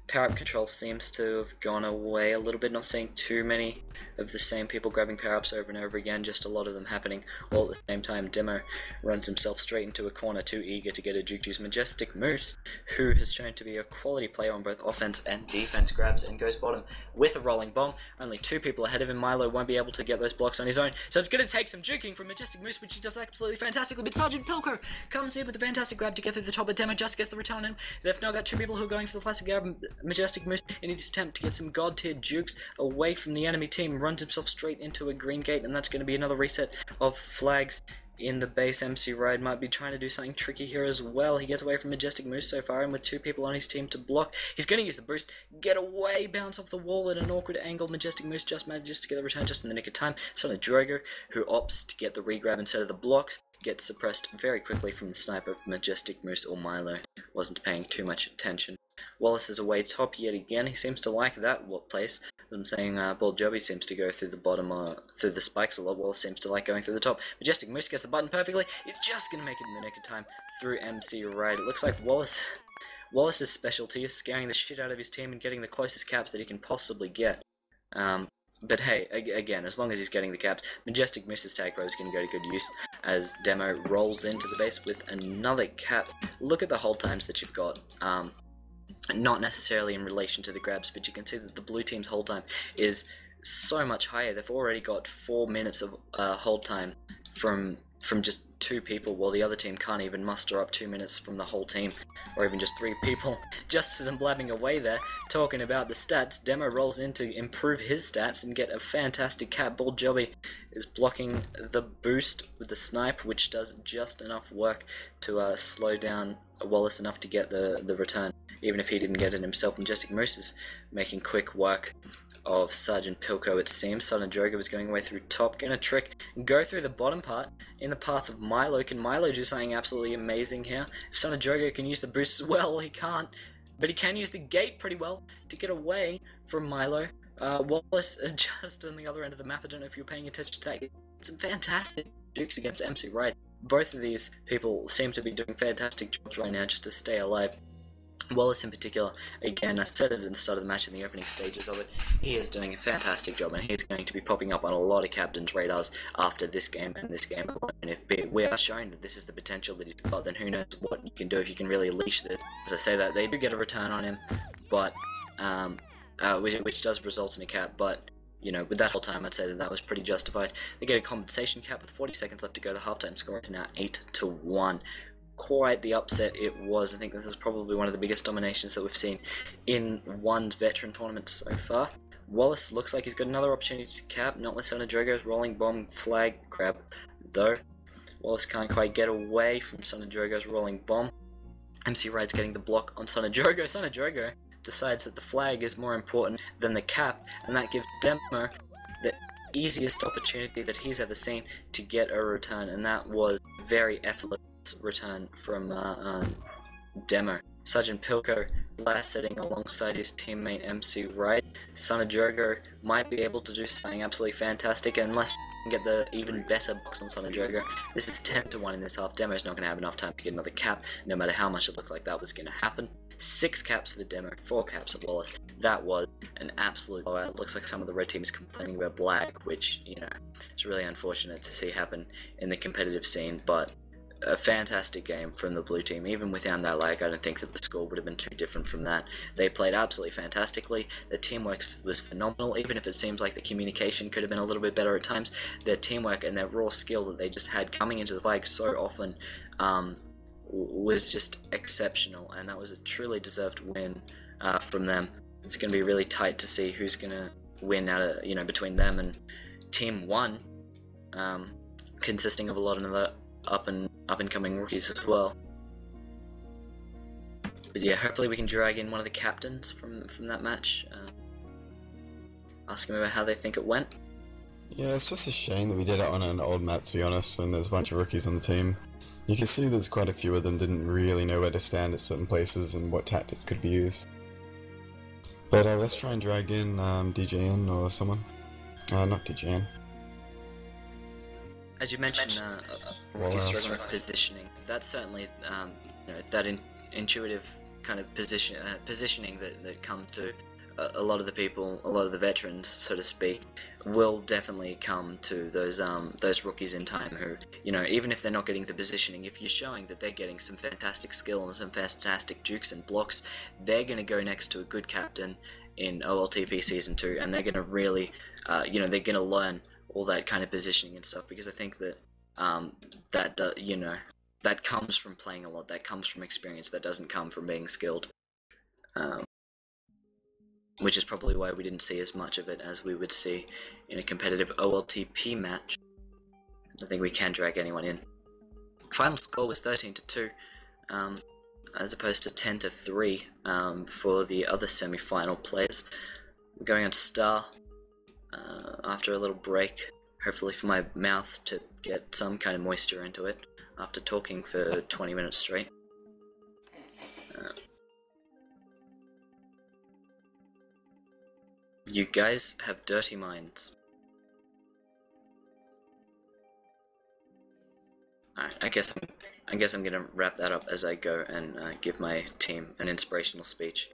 Power up control seems to have gone away a little bit, not seeing too many of the same people grabbing power ups over and over again, just a lot of them happening all at the same time. Demo runs himself straight into a corner, too eager to get a juke juice. Majestic Moose, who has shown to be a quality player on both offense and defense, grabs and goes bottom with a rolling bomb. Only two people ahead of him. Milo won't be able to get those blocks on his own, so it's going to take some juking from Majestic Moose, which he does absolutely fantastically, but Sergeant Pilko comes in with a fantastic grab to get through the top, but Demo just gets the return in. They've now got two people who are going for the plastic grab. Majestic Moose, in his attempt to get some god tier jukes away from the enemy team, runs himself straight into a green gate, and that's going to be another reset of flags in the base. MC Right might be trying to do something tricky here as well. He gets away from Majestic Moose so far, and with two people on his team to block, he's going to use the boost, get away, bounce off the wall at an awkward angle. Majestic Moose just manages to get the return just in the nick of time. Son of Drogo, who opts to get the regrab instead of the blocks, gets suppressed very quickly from the sniper of Majestic Moose or Milo. Wasn't paying too much attention. Wallace is away top yet again. He seems to like that place. As I'm saying, Ball Jobby seems to go through the bottom, through the spikes a lot. Wallace seems to like going through the top. Majestic Moose gets the button perfectly. It's just going to make it in the nick of time through MC Right. It looks like Wallace's specialty is scaring the shit out of his team and getting the closest caps that he can possibly get. But hey, again, as long as he's getting the caps, Majestic Moose's TagPro is going to go to good use as Demo rolls into the base with another cap. Look at the hold times that you've got. Not necessarily in relation to the grabs, but you can see that the blue team's hold time is so much higher. They've already got 4 minutes of hold time from just two people, while the other team can't even muster up 2 minutes from the whole team, or even just 3 people. Just as I'm blabbing away there, talking about the stats, Demo rolls in to improve his stats and get a fantastic cap. Ball Jobby is blocking the boost with the snipe, which does just enough work to slow down Wallace enough to get the return, even if he didn't get it himself. Majestic Moose is making quick work of Sergeant Pilko, it seems. Son of Drogo is going away through top, gonna trick and go through the bottom part in the path of Milo. Can Milo do something absolutely amazing here? If Son of Drogo can use the boost as well, he can't, but he can use the gate pretty well to get away from Milo. Wallace just on the other end of the map. I don't know if you're paying attention to that. It's fantastic dukes against MC Right. Both of these people seem to be doing fantastic jobs right now just to stay alive. Wallace in particular, again, I said it at the start of the match in the opening stages of it, he is doing a fantastic job, and he is going to be popping up on a lot of captains' radars after this game and this game alone. And if we are shown that this is the potential that he's got, then who knows what you can do if you can really leash this. As I say that, they do get a return on him, but which does result in a cap, but you know, with that whole time, I'd say that was pretty justified. They get a compensation cap with 40 seconds left to go. The halftime score is now 8-1. Quite the upset it was. I think this is probably one of the biggest dominations that we've seen in one's veteran tournament so far. Wallace looks like he's got another opportunity to cap, not with Son of Drogo's rolling bomb flag grab, though. Wallace can't quite get away from Son of Drogo's rolling bomb. MC Right's getting the block on Son of Drogo. Son of Drogo decides that the flag is more important than the cap, and that gives Demo the easiest opportunity that he's ever seen to get a return, and that was very effortless return from Demo. Sergeant Pilko last sitting alongside his teammate MC Wright. Son of Drogo might be able to do something absolutely fantastic, unless we can get the even better box on Son of Drogo. This is 10-1 in this half. Demo's not going to have enough time to get another cap, no matter how much it looked like that was going to happen. 6 caps for Demo, 4 caps of Wallace. That was an absolute blowout. It looks like some of the red team is complaining about Black, which, you know, it's really unfortunate to see happen in the competitive scene, but a fantastic game from the blue team. Even without that lag, I don't think that the score would have been too different from that. They played absolutely fantastically. The teamwork was phenomenal, even if it seems like the communication could have been a little bit better at times. Their teamwork and their raw skill that they just had coming into the flag so often was just exceptional, and that was a truly deserved win from them. It's going to be really tight to see who's going to win out of, you know, between them and Team 1, consisting of a lot of the up and coming rookies as well. But yeah, hopefully we can drag in one of the captains from that match. Ask them about how they think it went. Yeah, it's just a shame that we did it on an old map, to be honest, when there's a bunch of rookies on the team. You can see there's quite a few of them didn't really know where to stand at certain places and what tactics could be used. But let's try and drag in DJN or someone. Not DJN. As you mentioned, rookies struggling with positioning. That's certainly you know, that intuitive kind of positioning that comes to a lot of the people, a lot of the veterans, so to speak, will definitely come to those rookies in time who, you know, even if they're not getting the positioning, if you're showing that they're getting some fantastic skill and some fantastic jukes and blocks, they're going to go next to a good captain in OLTP Season 2, and they're going to really, you know, they're going to learn all that kind of positioning and stuff, because I think that you know, that comes from playing a lot, that comes from experience, that doesn't come from being skilled. Which is probably why we didn't see as much of it as we would see in a competitive OLTP match. I don't think we can drag anyone in. Final score was 13-2, as opposed to 10-3 for the other semi-final players. We're going on to Star after a little break, hopefully for my mouth to get some kind of moisture into it after talking for 20 minutes straight. You guys have dirty minds. Alright, I guess I'm gonna wrap that up as I go and give my team an inspirational speech.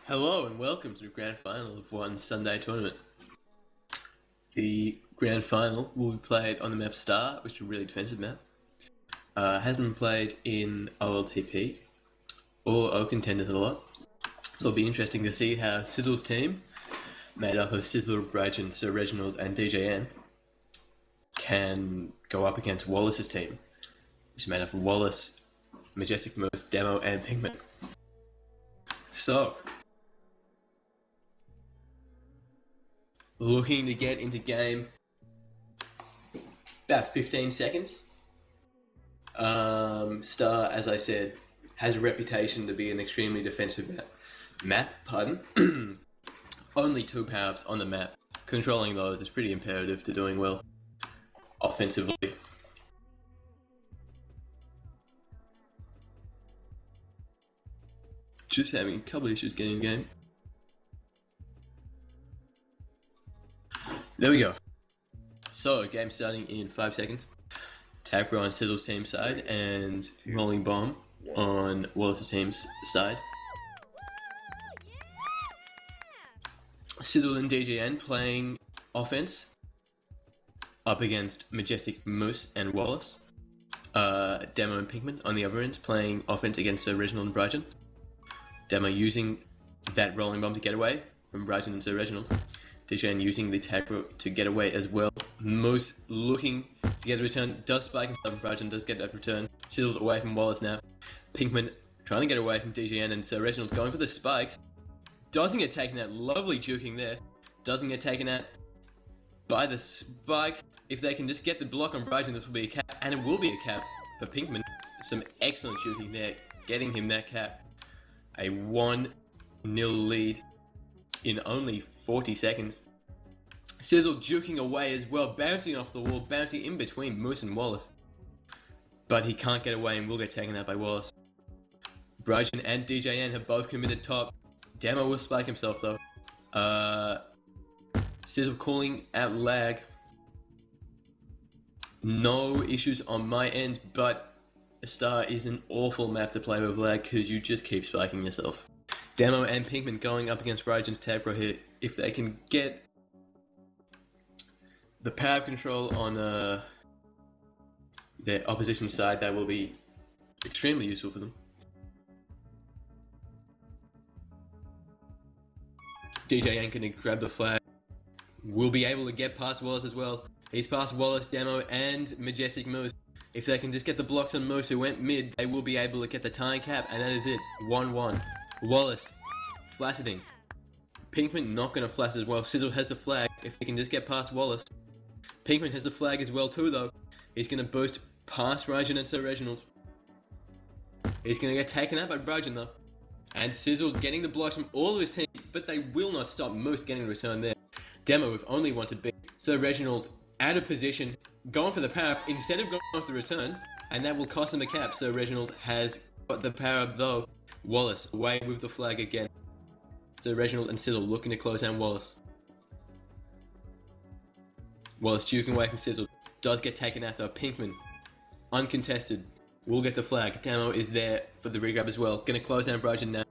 Hello and welcome to the grand final of one Sunday tournament. The grand final will be played on the map Star, which is a really defensive map. Hasn't been played in OLTP or O Contenders a lot, so it'll be interesting to see how Sizzle's team, made up of Sizzle, Rajan, Sir Reginald and DJN, can go up against Wallace's team, which is made up of Wallace, Majestic Moose, Demo and Pinkman. So, looking to get into game about 15 seconds. Star, as I said, has a reputation to be an extremely defensive map. Only 2 power-ups on the map. Controlling those is pretty imperative to doing well offensively. Just having a couple issues getting in game. There we go. So, game starting in 5 seconds. TagPro on Sizzle's team side and Rolling Bomb on Wallace's team's side. Sizzle and DJN playing offense up against Majestic Moose and Wallace. Demo and Pinkman on the other end playing offense against Sir Reginald and Brighton. Demo using that Rolling Bomb to get away from Brighton and Sir Reginald. DJN using the TagPro to get away as well. Moose looking to get the return, does spike himself, Brighton does get that return. Sizzled away from Wallace now. Pinkman trying to get away from DJN and Sir Reginald going for the spikes. Doesn't get taken out, lovely juking there. Doesn't get taken out by the spikes. If they can just get the block on Brighton, this will be a cap, and it will be a cap for Pinkman. Some excellent juking there, getting him that cap. A 1-0 lead in only 40 seconds. Sizzle juking away as well, bouncing off the wall, bouncing in between Moose and Wallace. But he can't get away and will get taken out by Wallace. Brighton and DJN have both committed top. Demo will spike himself though. Sizzle calling out lag. No issues on my end, but Star is an awful map to play with lag because you just keep spiking yourself. Demo and Pinkman going up against Rajan's TagPro here. If they can get the power control on their opposition side, that will be extremely useful for them. DJ ain't gonna grab the flag. Will be able to get past Wallace as well. He's past Wallace, Demo, and Majestic Moose. If they can just get the blocks on Moose who went mid, they will be able to get the tying cap, and that is it. 1-1. Wallace, flacceting. Pinkman not going to flash as well. Sizzle has the flag. If they can just get past Wallace. Pinkman has the flag as well too though. He's going to boost past Rajan and Sir Reginald. He's going to get taken out by Rajan though. And Sizzle getting the blocks from all of his team, but they will not stop Moose getting the return there. Demo with only one to beat. Sir Reginald out of position, going for the power up instead of going off the return, and that will cost him a cap. Sir Reginald has got the power up though. Wallace away with the flag again. So Reginald and Sizzle looking to close down Wallace. Wallace juking away from Sizzle. Does get taken out though. Pinkman, uncontested, will get the flag. Damo is there for the regrab as well. Gonna close down Brighton now.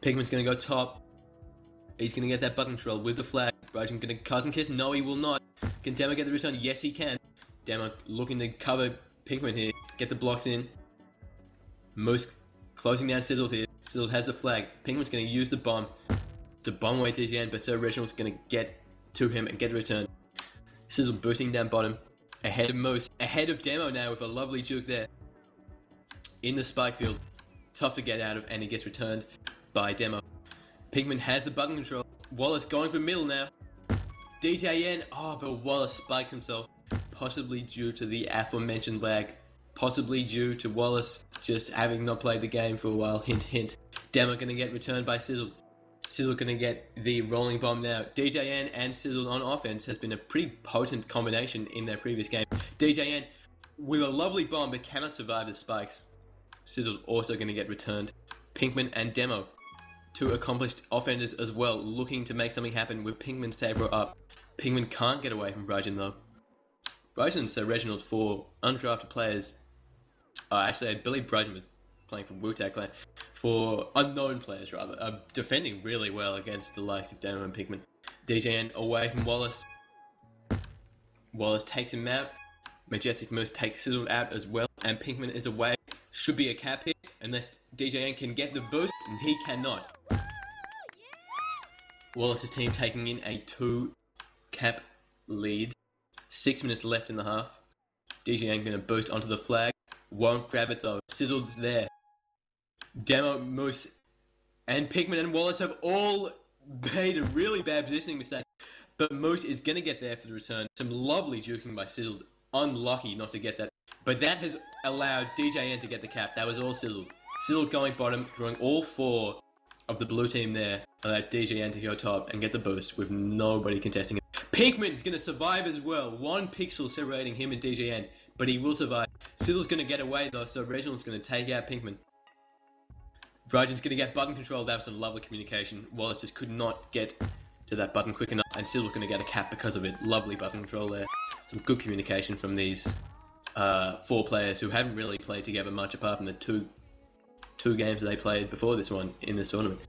Pinkman's gonna go top. He's gonna get that button control with the flag. Brighton gonna cousin kiss. No, he will not. Can Demo get the return? Yes, he can. Demo looking to cover Pinkman here. Get the blocks in. Moose closing down Sizzle here. Sizzle has the flag. Pinkman's going to use the bomb to bomb away TGN, but Sir Reginald's going to get to him and get the return. Sizzle boosting down bottom. Ahead of Moose. Ahead of Demo now with a lovely juke there. In the spike field. Tough to get out of, and he gets returned by Demo. Pinkman has the button control. Wallace going for middle now. DJN. Oh, but Wallace spikes himself. Possibly due to the aforementioned lag. Possibly due to Wallace just having not played the game for a while. Hint, hint. Demo going to get returned by Sizzle. Sizzle going to get the rolling bomb now. DJN and Sizzle on offense has been a pretty potent combination in their previous game. DJN with a lovely bomb but cannot survive the spikes. Sizzle also going to get returned. Pinkman and Demo, two accomplished offenders as well, looking to make something happen with Pinkman's TagPro up. Pinkman can't get away from Brighton though. Brighton and Sir Reginald for undrafted players. Actually, I believe Brighton was playing for Wu-Tang Clan, for unknown players rather, defending really well against the likes of Demo and Pinkman. DJN away from Wallace. Wallace takes him out. Majestic Moose takes Sizzle out as well, and Pinkman is away. Should be a cap hit unless DJN can get the boost, and he cannot. Wallace's team taking in a 2-cap lead. 6 minutes left in the half. DJN going to boost onto the flag. Won't grab it though. Sizzle's there. Demo, Moose, and Pinkman and Wallace have all made a really bad positioning mistake. But Moose is going to get there for the return. Some lovely juking by Sizzle. Unlucky not to get that. But that has allowed DJN to get the cap. That was all Sizzle. Sizzle going bottom, drawing all 4 of the blue team there. Allowed DJN to go top and get the boost with nobody contesting it. Pinkman's going to survive as well. 1 pixel separating him and DJN. But he will survive. Sizzle's going to get away though, so Reginald's going to take out Pinkman. RadiaN's going to get button control. That was some lovely communication. Wallace just could not get to that button quick enough, and Sizzle's going to get a cap because of it. Lovely button control there. Some good communication from these 4 players who haven't really played together much apart from the two games they played before this one in this tournament.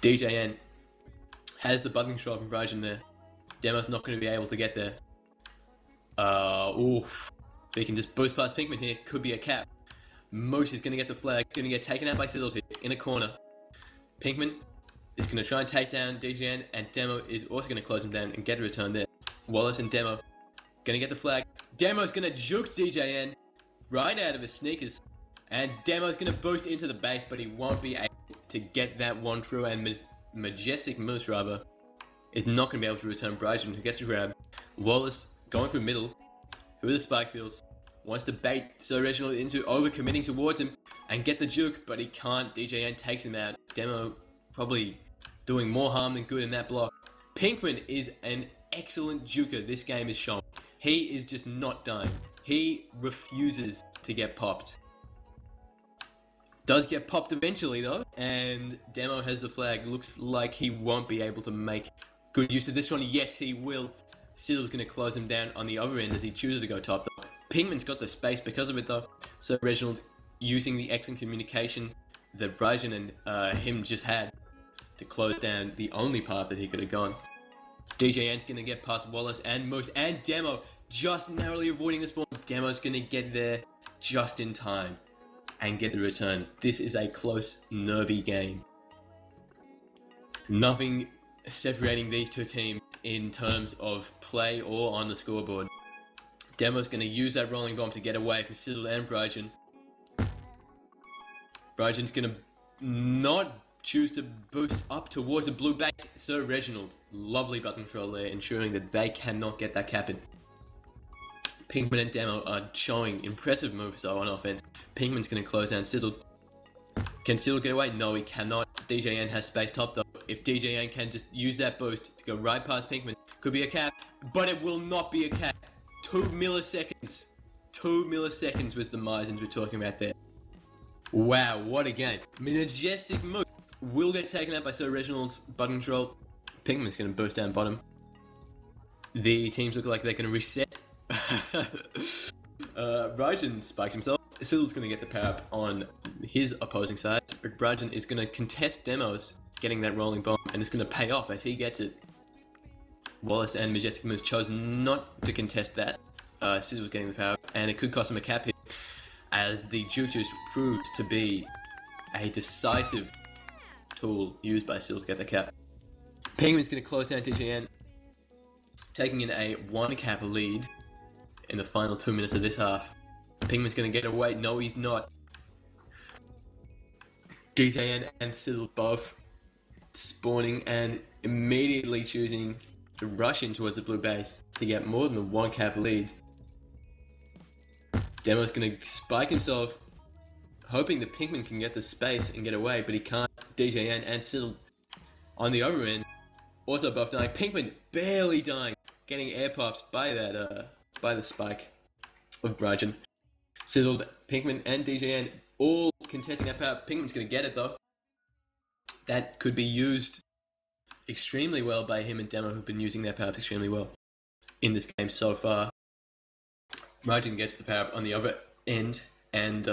DJN has the button control from RadiaN there. Demo's not going to be able to get there. Oof. If he can just boost past Pinkman here, could be a cap. Moose is going to get the flag, going to get taken out by Sizzle here in a corner. Pinkman is going to try and take down DJN, and Demo is also going to close him down and get a return there. Wallace and Demo going to get the flag. Demo's going to juke DJN right out of his sneakers, and Demo's going to boost into the base, but he won't be able to get that one through, and Majestic Moose rather is not going to be able to return RadiaN, who gets the grab. Wallace going through middle with the spike fields. Wants to bait Sir Reginald into overcommitting towards him and get the juke, but he can't. DJN takes him out. Demo probably doing more harm than good in that block. Pinkman is an excellent juker this game is shown. He is just not dying. He refuses to get popped. Does get popped eventually though, and Demo has the flag. Looks like he won't be able to make good use of this one. Yes, he will. Sizzle's going to close him down on the other end as he chooses to go top though. Pinkman's got the space because of it though, so Reginald using the excellent communication that RadiaN and him just had to close down the only path that he could have gone. DJN's going to get past Wallace and Moose and Demo, just narrowly avoiding the spawn. Demo's going to get there just in time and get the return. This is a close, nervy game. Nothing separating these 2 teams in terms of play or on the scoreboard. Demo's going to use that rolling bomb to get away from Sizzle and RadiaN. RadiaN's going to not choose to boost up towards the blue base. Sir Reginald, lovely button control there, ensuring that they cannot get that cap in. Pinkman and Demo are showing impressive moves though on offense. Pinkman's going to close down Sizzle. Can Sizzle get away? No, he cannot. DJN has space top though. If DJN can just use that boost to go right past Pinkman, could be a cap, but it will not be a cap. 2 milliseconds. 2 milliseconds was the margins we're talking about there. Wow, what a game. Majestic Moose will get taken out by Sir Reginald's button control. Pinkman's going to burst down bottom. The teams look like they're going to reset. RadiaN spikes himself. Sizzle's going to get the power up on his opposing side. RadiaN is going to contest Demos getting that rolling bomb, and it's going to pay off as he gets it. Wallace and Majestic Moose chose not to contest that. Sizzle getting the power, and it could cost him a cap hit, as the Juju proves to be a decisive tool used by Sizzle to get the cap. Penguin's going to close down DJN, taking in a 1 cap lead in the final 2 minutes of this half. Penguin's going to get away. No, he's not. DJN and Sizzle both spawning and immediately choosing to rush in towards the blue base to get more than the 1 cap lead. Demo's going to spike himself, hoping that Pinkman can get the space and get away, but he can't. DJN and Sizzle on the other end, also both dying. Pinkman barely dying, getting air pops by that by the spike of RadiaN. Sizzle, Pinkman, and DJN all contesting that power. Pinkman's going to get it though. That could be used extremely well by him and Demo, who've been using their power-ups extremely well in this game so far. RadiaN gets the power-up on the other end, and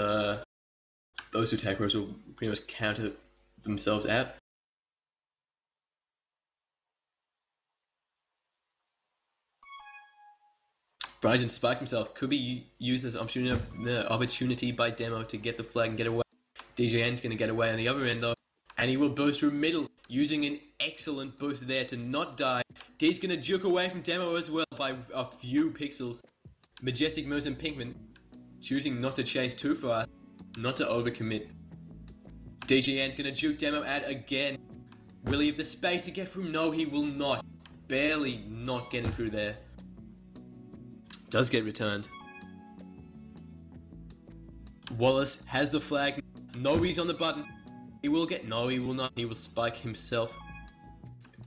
those two TagPros will pretty much counter themselves out. Bryson spikes himself. Could be used as an opportunity by Demo to get the flag and get away. DJN's going to get away on the other end though. And he will boost through middle, using an excellent boost there to not die. He's going to juke away from Demo as well by a few pixels. Majestic moves and Pinkman choosing not to chase too far, not to overcommit. DJN's going to juke Demo out again. Will he have the space to get through? No, he will not. Barely not getting through there. Does get returned. Wallace has the flag. Nobody's on the button. He will get... No, he will not. He will spike himself.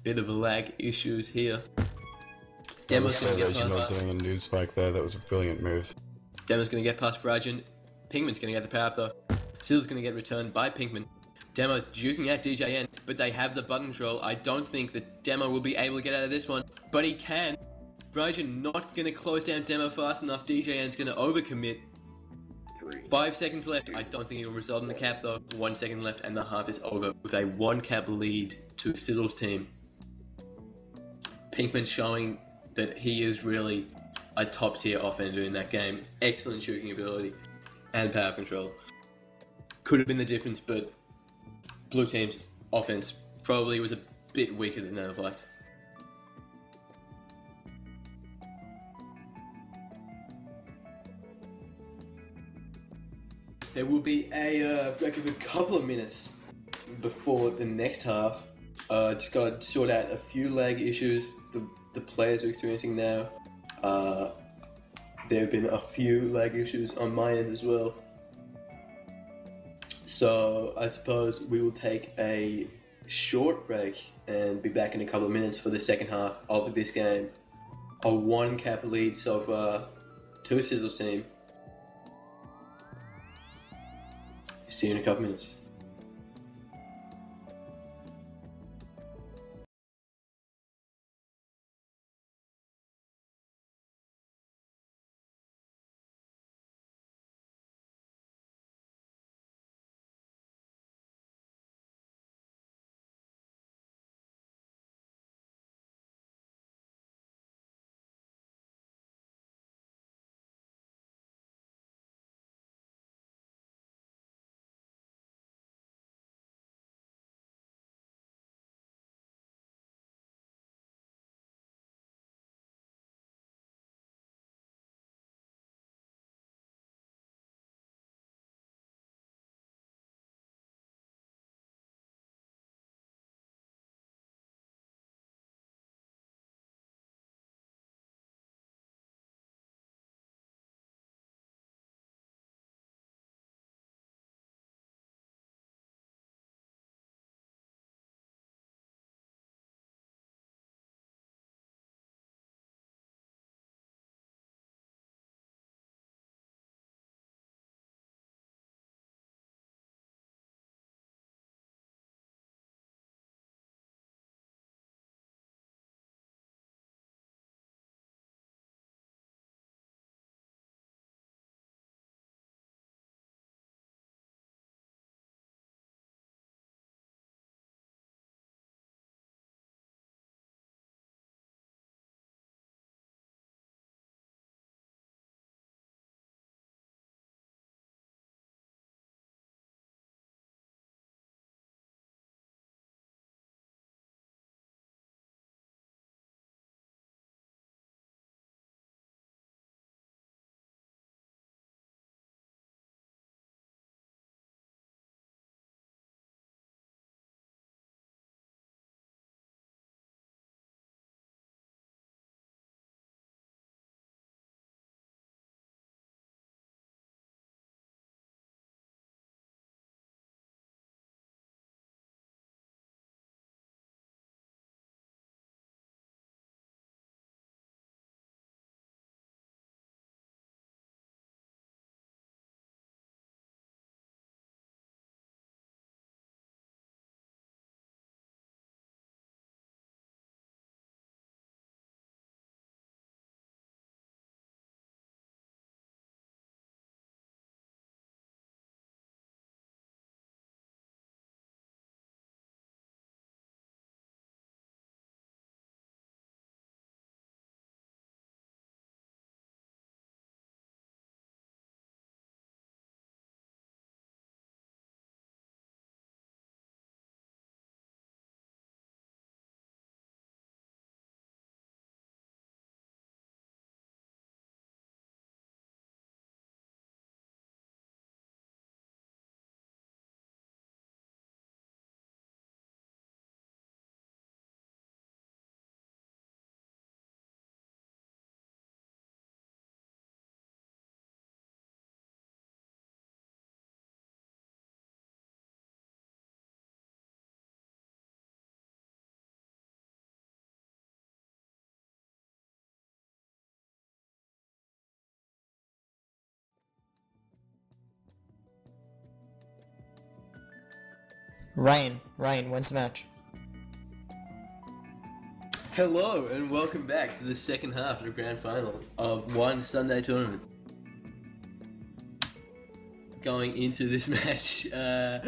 Bit of lag issues here. Demo's going to get not past. doing a nude spike there. That was a brilliant move. Demo's going to get past Rajan. Pinkman's going to get the power up though. Silver's going to get returned by Pinkman. Demo's juking at DJN, but they have the button control. I don't think that Demo will be able to get out of this one, but he can. Rajan not going to close down Demo fast enough. DJN's going to overcommit. 5 seconds left. I don't think it will result in the cap though. 1 second left and the half is over with a 1 cap lead to Sizzle's team. Pinkman showing that he is really a top tier offender in that game. Excellent shooting ability and power control. Could have been the difference, but Blue team's offense probably was a bit weaker than they would have liked. There will be a break of a couple of minutes before the next half. Just got to sort out a few lag issues the players are experiencing now. There have been a few lag issues on my end as well. So I suppose we will take a short break and be back in a couple of minutes for the second half of this game. A 1 cap lead so far to Sizzle's team. See you in a couple minutes. Ryan wins the match. Hello and welcome back to the second half of the grand final of one Sunday tournament. Going into this match,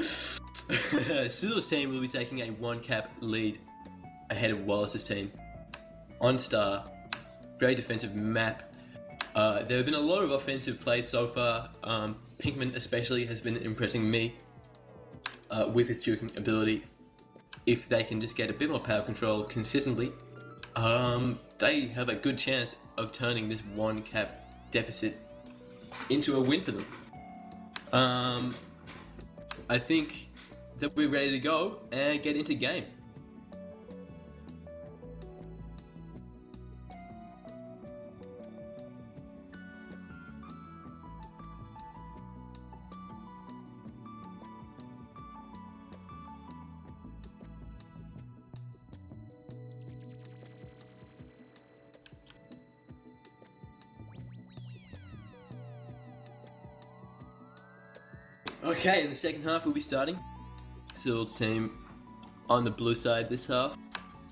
Sizzle's team will be taking a 1-cap lead ahead of Wallace's team. On Star, very defensive map. There have been a lot of offensive plays so far. Pinkman especially has been impressing me with his juking ability. If they can just get a bit more power control consistently, they have a good chance of turning this 1-cap deficit into a win for them. I think that we're ready to go and get into game. Okay, in the second half we'll be starting Sizzle's team on the blue side this half,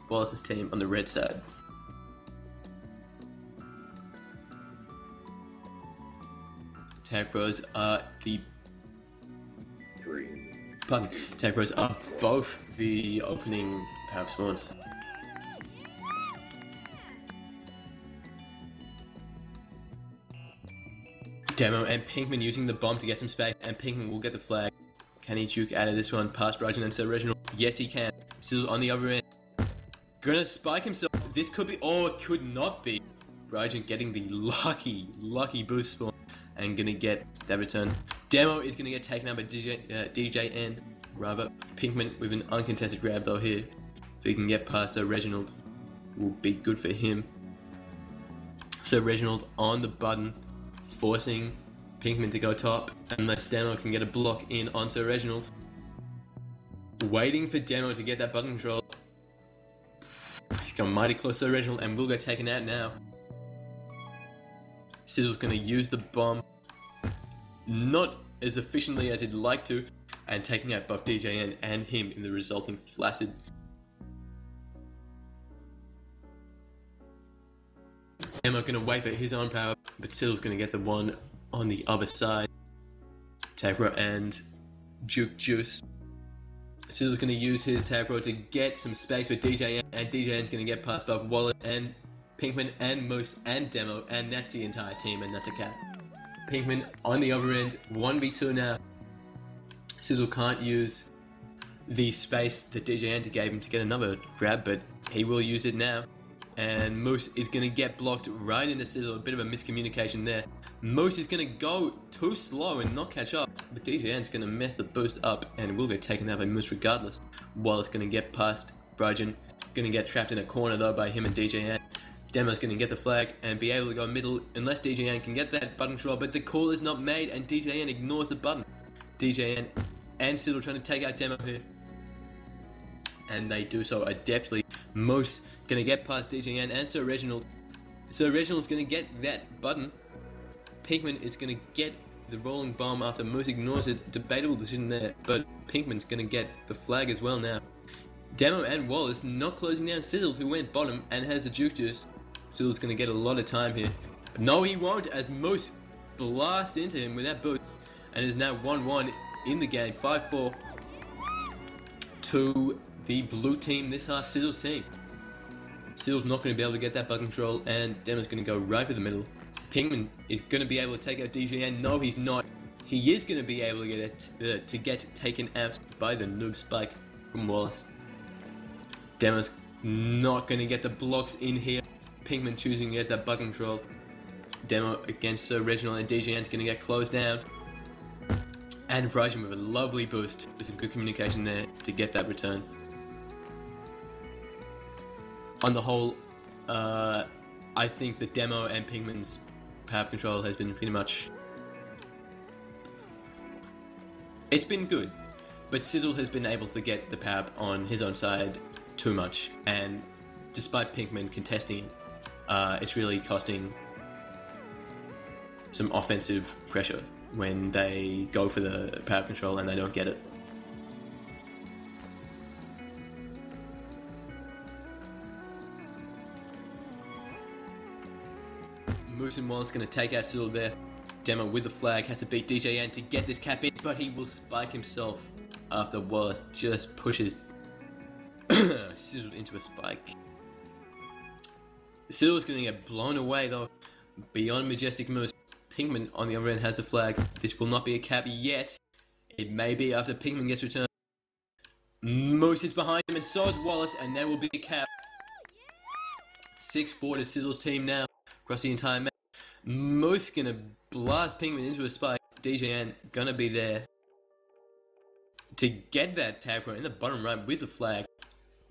Wallace's team on the red side. TagPros are TagPros are both the opening power spawns. Demo and Pinkman using the bomb to get some space, and Pinkman will get the flag. Can he juke out of this one past RadiaN and Sir Reginald? Yes, he can. Still on the other end. Gonna spike himself. This could be, or it could not be. RadiaN getting the lucky boost spawn and gonna get that return. Demo is gonna get taken out by DJN. Rather, Pinkman with an uncontested grab though here. So he can get past Sir Reginald. Will be good for him. Sir Reginald on the button, forcing Pinkman to go top unless Demo can get a block in on Sir Reginald. Waiting for Demo to get that button control. He's gone mighty close to Sir Reginald and will get taken out now. Sizzle's going to use the bomb, not as efficiently as he'd like to, and taking out both DJN and him in the resulting flaccid. Demo going to wait for his own power, but Sizzle's going to get the one on the other side. TagPro and Juke Juice. Sizzle's going to use his TagPro to get some space for DJN, and DJN's going to get past both Wallace and Pinkman and Moose and Demo, and that's the entire team, and that's a cap. Pinkman on the other end, 1v2 now. Sizzle can't use the space that DJN gave him to get another grab, but he will use it now. And Moose is going to get blocked right into Sizzle, a bit of a miscommunication there. Moose is going to go too slow and not catch up, but DJN's going to mess the boost up and will get taken out by Moose regardless. Wallace going to get past RadiaN, going to get trapped in a corner though by him and DJN. Demo's going to get the flag and be able to go middle unless DJN can get that button control, but the call is not made and DJN ignores the button. DJN and Sizzle trying to take out Demo here, and they do so adeptly. Moose going to get past DJN and Sir Reginald. Sir Reginald's going to get that button. Pinkman is going to get the rolling bomb after Moose ignores it. Debatable decision there, but Pinkman's going to get the flag as well now. Demo and Wallace not closing down Sizzle, who went bottom and has the juke juice. Sizzle's going to get a lot of time here. No, he won't, as Moose blasts into him with that boost, and is now 1-1 in the game. 5-4 to the blue team this half, Sizzle's team. Sizzle's not going to be able to get that button control, and Demo's going to go right for the middle. Pinkman is going to be able to take out DJN. No, he's not. He is going to be able to get taken out by the noob spike from Wallace. Demo's not going to get the blocks in here. Pinkman choosing to get that button control. Demo against Sir Reginald, and DJN's going to get closed down. And RadiaN with a lovely boost. With some good communication there to get that return. On the whole, I think the Demo and Pinkman's power control has been pretty much... It's been good, but Sizzle has been able to get the power on his own side too much, and despite Pinkman contesting, it's really costing some offensive pressure when they go for the power control and they don't get it. Moose and Wallace going to take out Sizzle there. Demo with the flag has to beat DJN to get this cap in, but he will spike himself after Wallace just pushes Sizzle into a spike. Sizzle's going to get blown away though. Beyond Majestic Moose, Pinkman on the other end has the flag. This will not be a cap yet. It may be after Pinkman gets returned. Moose is behind him and so is Wallace, and there will be a cap. 6-4 to Sizzle's team now across the entire map. Moose gonna blast Pinkman into a spike. DJN gonna be there to get that TagPro in the bottom right with the flag.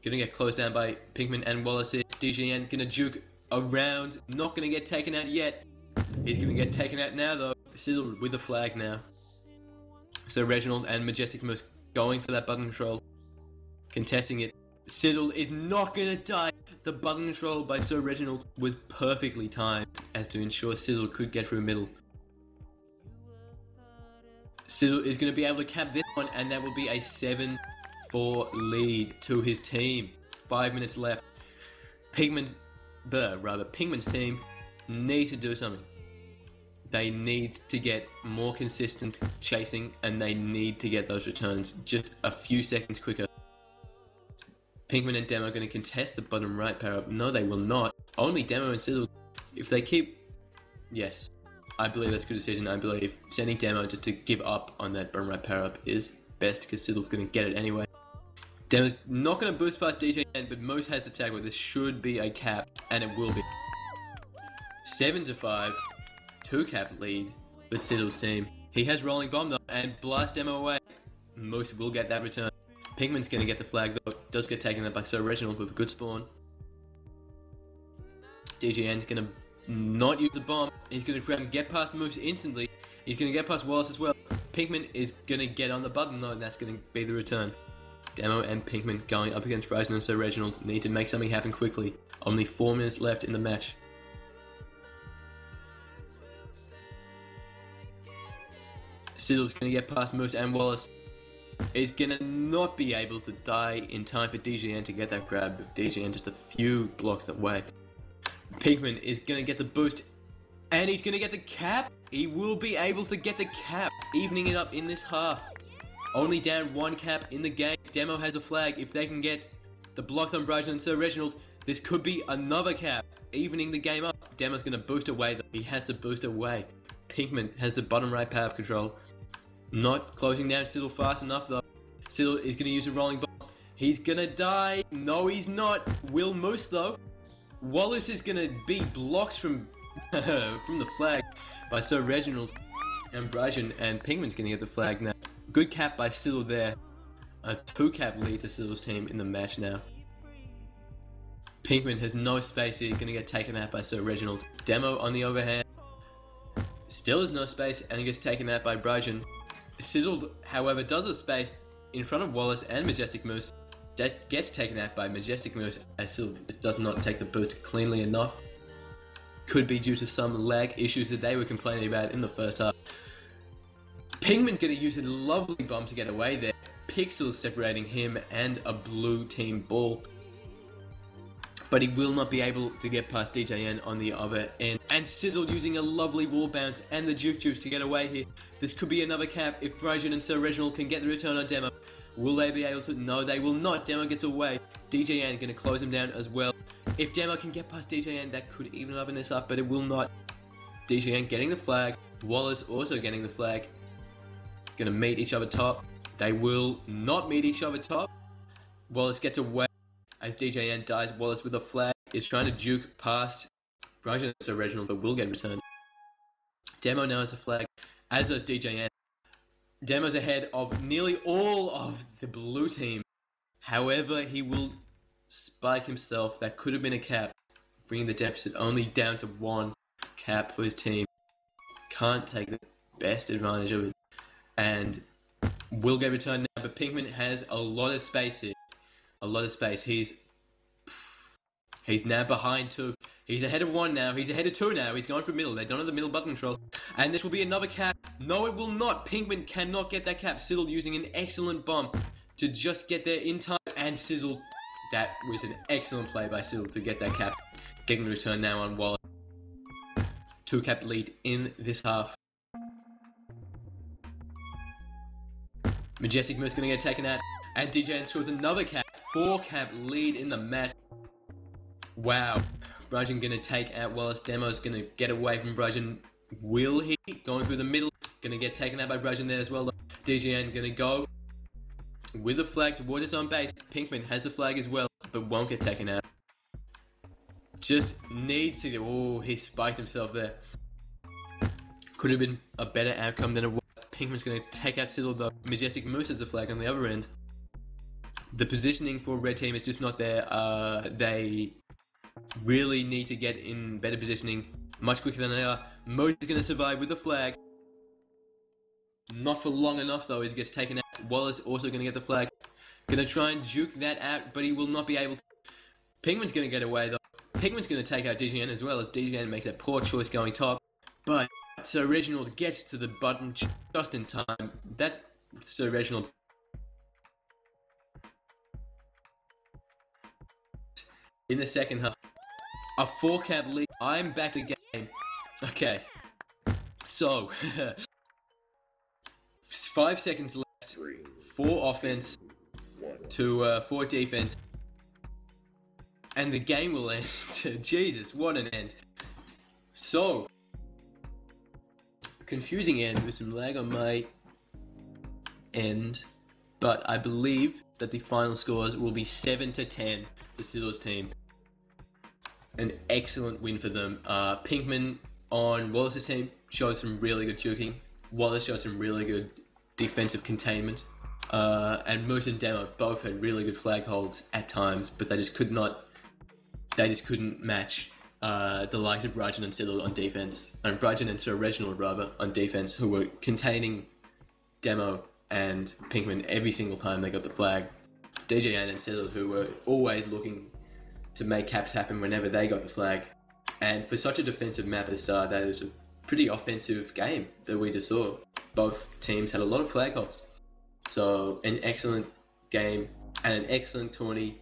Gonna get closed down by Pinkman and Wallace here. DJN gonna juke around, not gonna get taken out yet. He's gonna get taken out now though. Sizzle with the flag now. So Reginald and Majestic Moose going for that button control. Contesting it. Sizzle is not gonna die. The button control by Sir Reginald was perfectly timed as to ensure Sizzle could get through middle. Sizzle is gonna be able to cap this one, and that will be a 7-4 lead to his team. 5 minutes left. Pinkman's team needs to do something. They need to get more consistent chasing, and they need to get those returns just a few seconds quicker. Pinkman and Demo are going to contest the bottom right power up. No, they will not. Only Demo and Sizzle. If they keep... Yes, I believe that's a good decision. I believe sending Demo to give up on that bottom right power up is best because Sizzle's going to get it anyway. Demo's not going to boost past DJN, but Moose has the tag where this should be a cap, and it will be. 7-5, 2-cap lead for Sizzle's team. He has Rolling Bomb though, and blast Demo away. Moose will get that return. Pinkman's going to get the flag though, does get taken out by Sir Reginald with a good spawn. DJN's going to not use the bomb, he's going to grab and get past Moose instantly. He's going to get past Wallace as well. Pinkman is going to get on the button though, and that's going to be the return. Demo and Pinkman going up against Ryzen and Sir Reginald need to make something happen quickly. Only 4 minutes left in the match. Sizzle's going to get past Moose and Wallace. He's going to not be able to die in time for DJN to get that grab, with DJN just a few blocks away. Pinkman is going to get the boost, and he's going to get the cap. He will be able to get the cap, evening it up in this half. Only down 1 cap in the game. Demo has a flag. If they can get the block on Bryson and Sir Reginald, this could be another cap, evening the game up. Demo's going to boost away though. He has to boost away. Pinkman has the bottom right power control. Not closing down Sizzle fast enough though. Sizzle is going to use a rolling bomb. He's going to die. No, he's not. Will Moose though. Wallace is going to be blocked from from the flag by Sir Reginald and Bryson, and Pinkman's going to get the flag now. Good cap by Sizzle there. A 2-cap lead to Sizzle's team in the match now. Pinkman has no space here, going to get taken out by Sir Reginald. Demo on the other hand still has no space and he gets taken out by Bryson. Sizzle, however, does have space in front of Wallace and Majestic Moose. That gets taken out by Majestic Moose as Sizzle does not take the boost cleanly enough. Could be due to some lag issues that they were complaining about in the first half. Pinkman's going to use a lovely bomb to get away there. Pixels separating him and a blue team ball. But he will not be able to get past DJN on the other end. And Sizzle using a lovely wall bounce and the juke juice to get away here. This could be another cap if Bryson and Sir Reginald can get the return on Demo. Will they be able to? No, they will not. Demo gets away. DJN going to close him down as well. If Demo can get past DJN, that could even up in this up, but it will not. DJN getting the flag. Wallace also getting the flag. Going to meet each other top. They will not meet each other top. Wallace gets away as DJN dies. Wallace with a flag is trying to juke past Bryson and Sir Reginald, but will get returned. Demo now has a flag, as does DJN. Demo's ahead of nearly all of the blue team. However, he will spike himself. That could have been a cap, bringing the deficit only down to 1 cap for his team. Can't take the best advantage of it. And will get returned now, but Pinkman has a lot of space here. A lot of space. He's now behind 2. He's ahead of 1 now. He's ahead of 2 now. He's going for middle. They don't have the middle button control. And this will be another cap. No, it will not. Pinkman cannot get that cap. Sizzle using an excellent bomb to just get there in time. And Sizzle, that was an excellent play by Sizzle to get that cap. Getting the return now on Wallace. 2-cap lead in this half. Majestic Moose going to get taken out, and DJN scores another cap. 4-cap lead in the match. Wow. Brajan going to take out Wallace. Demo's going to get away from Brajan. Will he? Going through the middle. Going to get taken out by Brajan there as well. DJN going to go with the flag towards his own base. Pinkman has the flag as well, but won't get taken out. Just needs to go. Oh, he spiked himself there. Could have been a better outcome than it was. Pinkman's going to take out Sizzle though. Majestic Moose has the flag on the other end. The positioning for red team is just not there. They really need to get in better positioning much quicker than they are. Moose is going to survive with the flag. Not for long enough though as he gets taken out. Wallace also going to get the flag. Going to try and juke that out, but he will not be able to. Pinkman's going to get away though. Pinkman's going to take out DGN as well, as DGN makes a poor choice going top. But Sir Reginald gets to the button just in time. That Sir Reginald in the second half. A 4-cap lead. I'm back again. Okay. So 5 seconds left. 4 offense to 4 defense. And the game will end. Jesus, what an end. So, confusing end with some lag on my end. But I believe that the final scores will be 7-10 to Sizzle's team. An excellent win for them. Pinkman on Wallace's team showed some really good juking. Wallace showed some really good defensive containment. And Moose and Demo both had really good flag holds at times, but they just couldn't match the likes of Brajan and Siddle on defense, and Brajan and Sir Reginald rather on defense, who were containing Demo and Pinkman every single time they got the flag. DJN and Siddle, who were always looking to make caps happen whenever they got the flag. And for such a defensive map at the start, that is a pretty offensive game that we just saw. Both teams had a lot of flag holds. So an excellent game and an excellent tourney.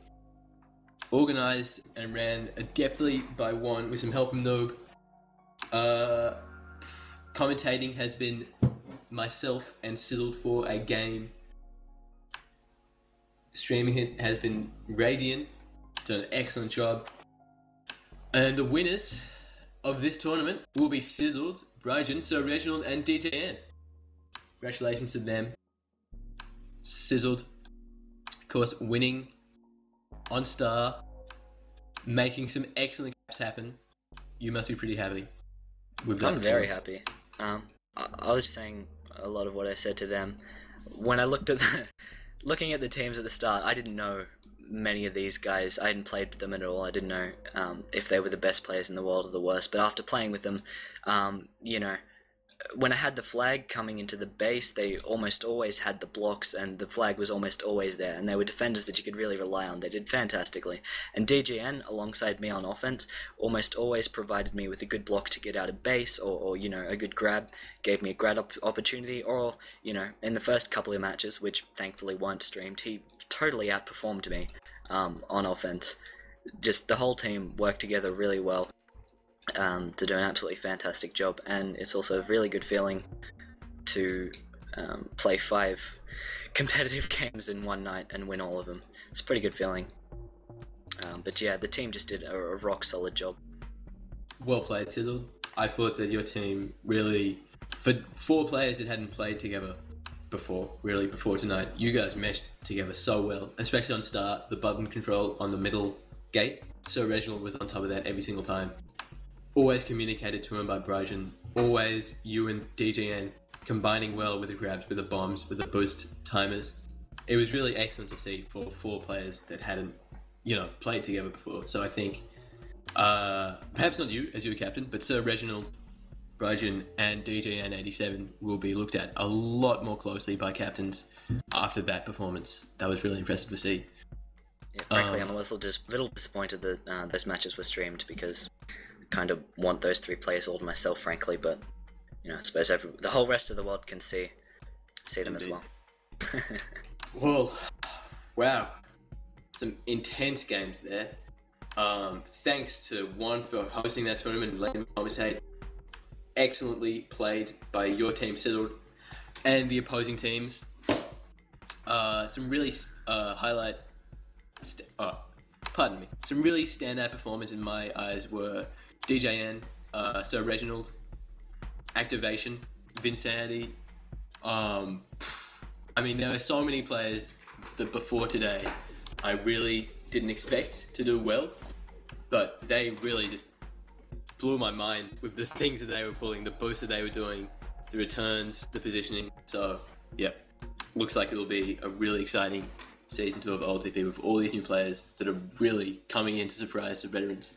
Organised and ran adeptly by one with some help from Noob. Commentating has been myself and Sizzled for a game. Streaming it has been RadiaN. Done an excellent job. And the winners of this tournament will be Sizzled, Brajan, Sir Reginald, and DJN. Congratulations to them. Sizzled, of course, winning on Star, making some excellent caps happen. You must be pretty happy with that. I'm very happy. I was saying a lot of what I said to them. When I looked at looking at the teams at the start, I didn't know many of these guys. I hadn't played with them at all. I didn't know if they were the best players in the world or the worst. But after playing with them, you know, when I had the flag coming into the base, they almost always had the blocks, and the flag was almost always there, and they were defenders that you could really rely on. They did fantastically. And DGN, alongside me on offense, almost always provided me with a good block to get out of base, or you know, a good grab, gave me a grab opportunity, or, you know, in the first couple of matches, which thankfully weren't streamed, he totally outperformed me on offense. Just the whole team worked together really well. To do an absolutely fantastic job, and it's also a really good feeling to play 5 competitive games in one night and win all of them. It's a pretty good feeling. But yeah, the team just did a rock solid job. Well played, Sizzle. I thought that your team really, for 4 players that hadn't played together before tonight, you guys meshed together so well, especially on start, the button control on the middle gate. So Reginald was on top of that every single time. Always communicated to him by Brajan. Always you and DGN combining well with the grabs, with the bombs, with the boost timers. It was really excellent to see for 4 players that hadn't, you know, played together before. So I think, perhaps not you as your captain, but Sir Reginald, Brajan, and DGN 87 will be looked at a lot more closely by captains after that performance. That was really impressive to see. Yeah, frankly, I'm a little disappointed that those matches were streamed, because kind of want those 3 players all to myself, frankly, but you know, I suppose the whole rest of the world can see them as well. Well, wow, some intense games there. Thanks to Juan for hosting that tournament and letting me commentate. excellently played by your team, Settled, and the opposing teams. Some really some really standout performers in my eyes were DJN, Sir Reginald, Activation, Vinsanity. I mean, there are so many players that before today I really didn't expect to do well, but they really just blew my mind with the things that they were pulling, the boosts that they were doing, the returns, the positioning. So, yeah, looks like it'll be a really exciting Season 2 of OLTP with all these new players that are really coming in to surprise the veterans.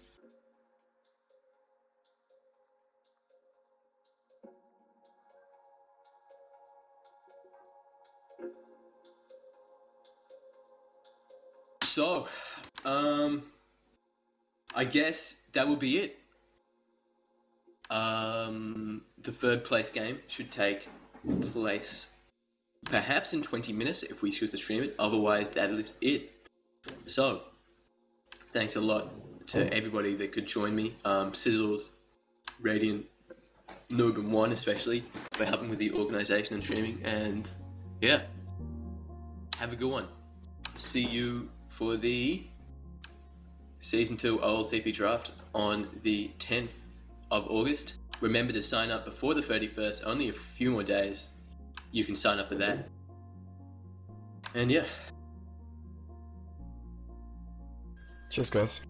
So, I guess that will be it. The third place game should take place perhaps in 20 minutes if we choose to stream it. Otherwise, that is it. So, thanks a lot to everybody that could join me. Citadels, RadiaN, Noob and One especially, for helping with the organisation and streaming. And yeah, have a good one. See you for the Season 2 OLTP draft on the 10th of August. Remember to sign up before the 31st, only a few more days. You can sign up for that. And yeah. Cheers, guys.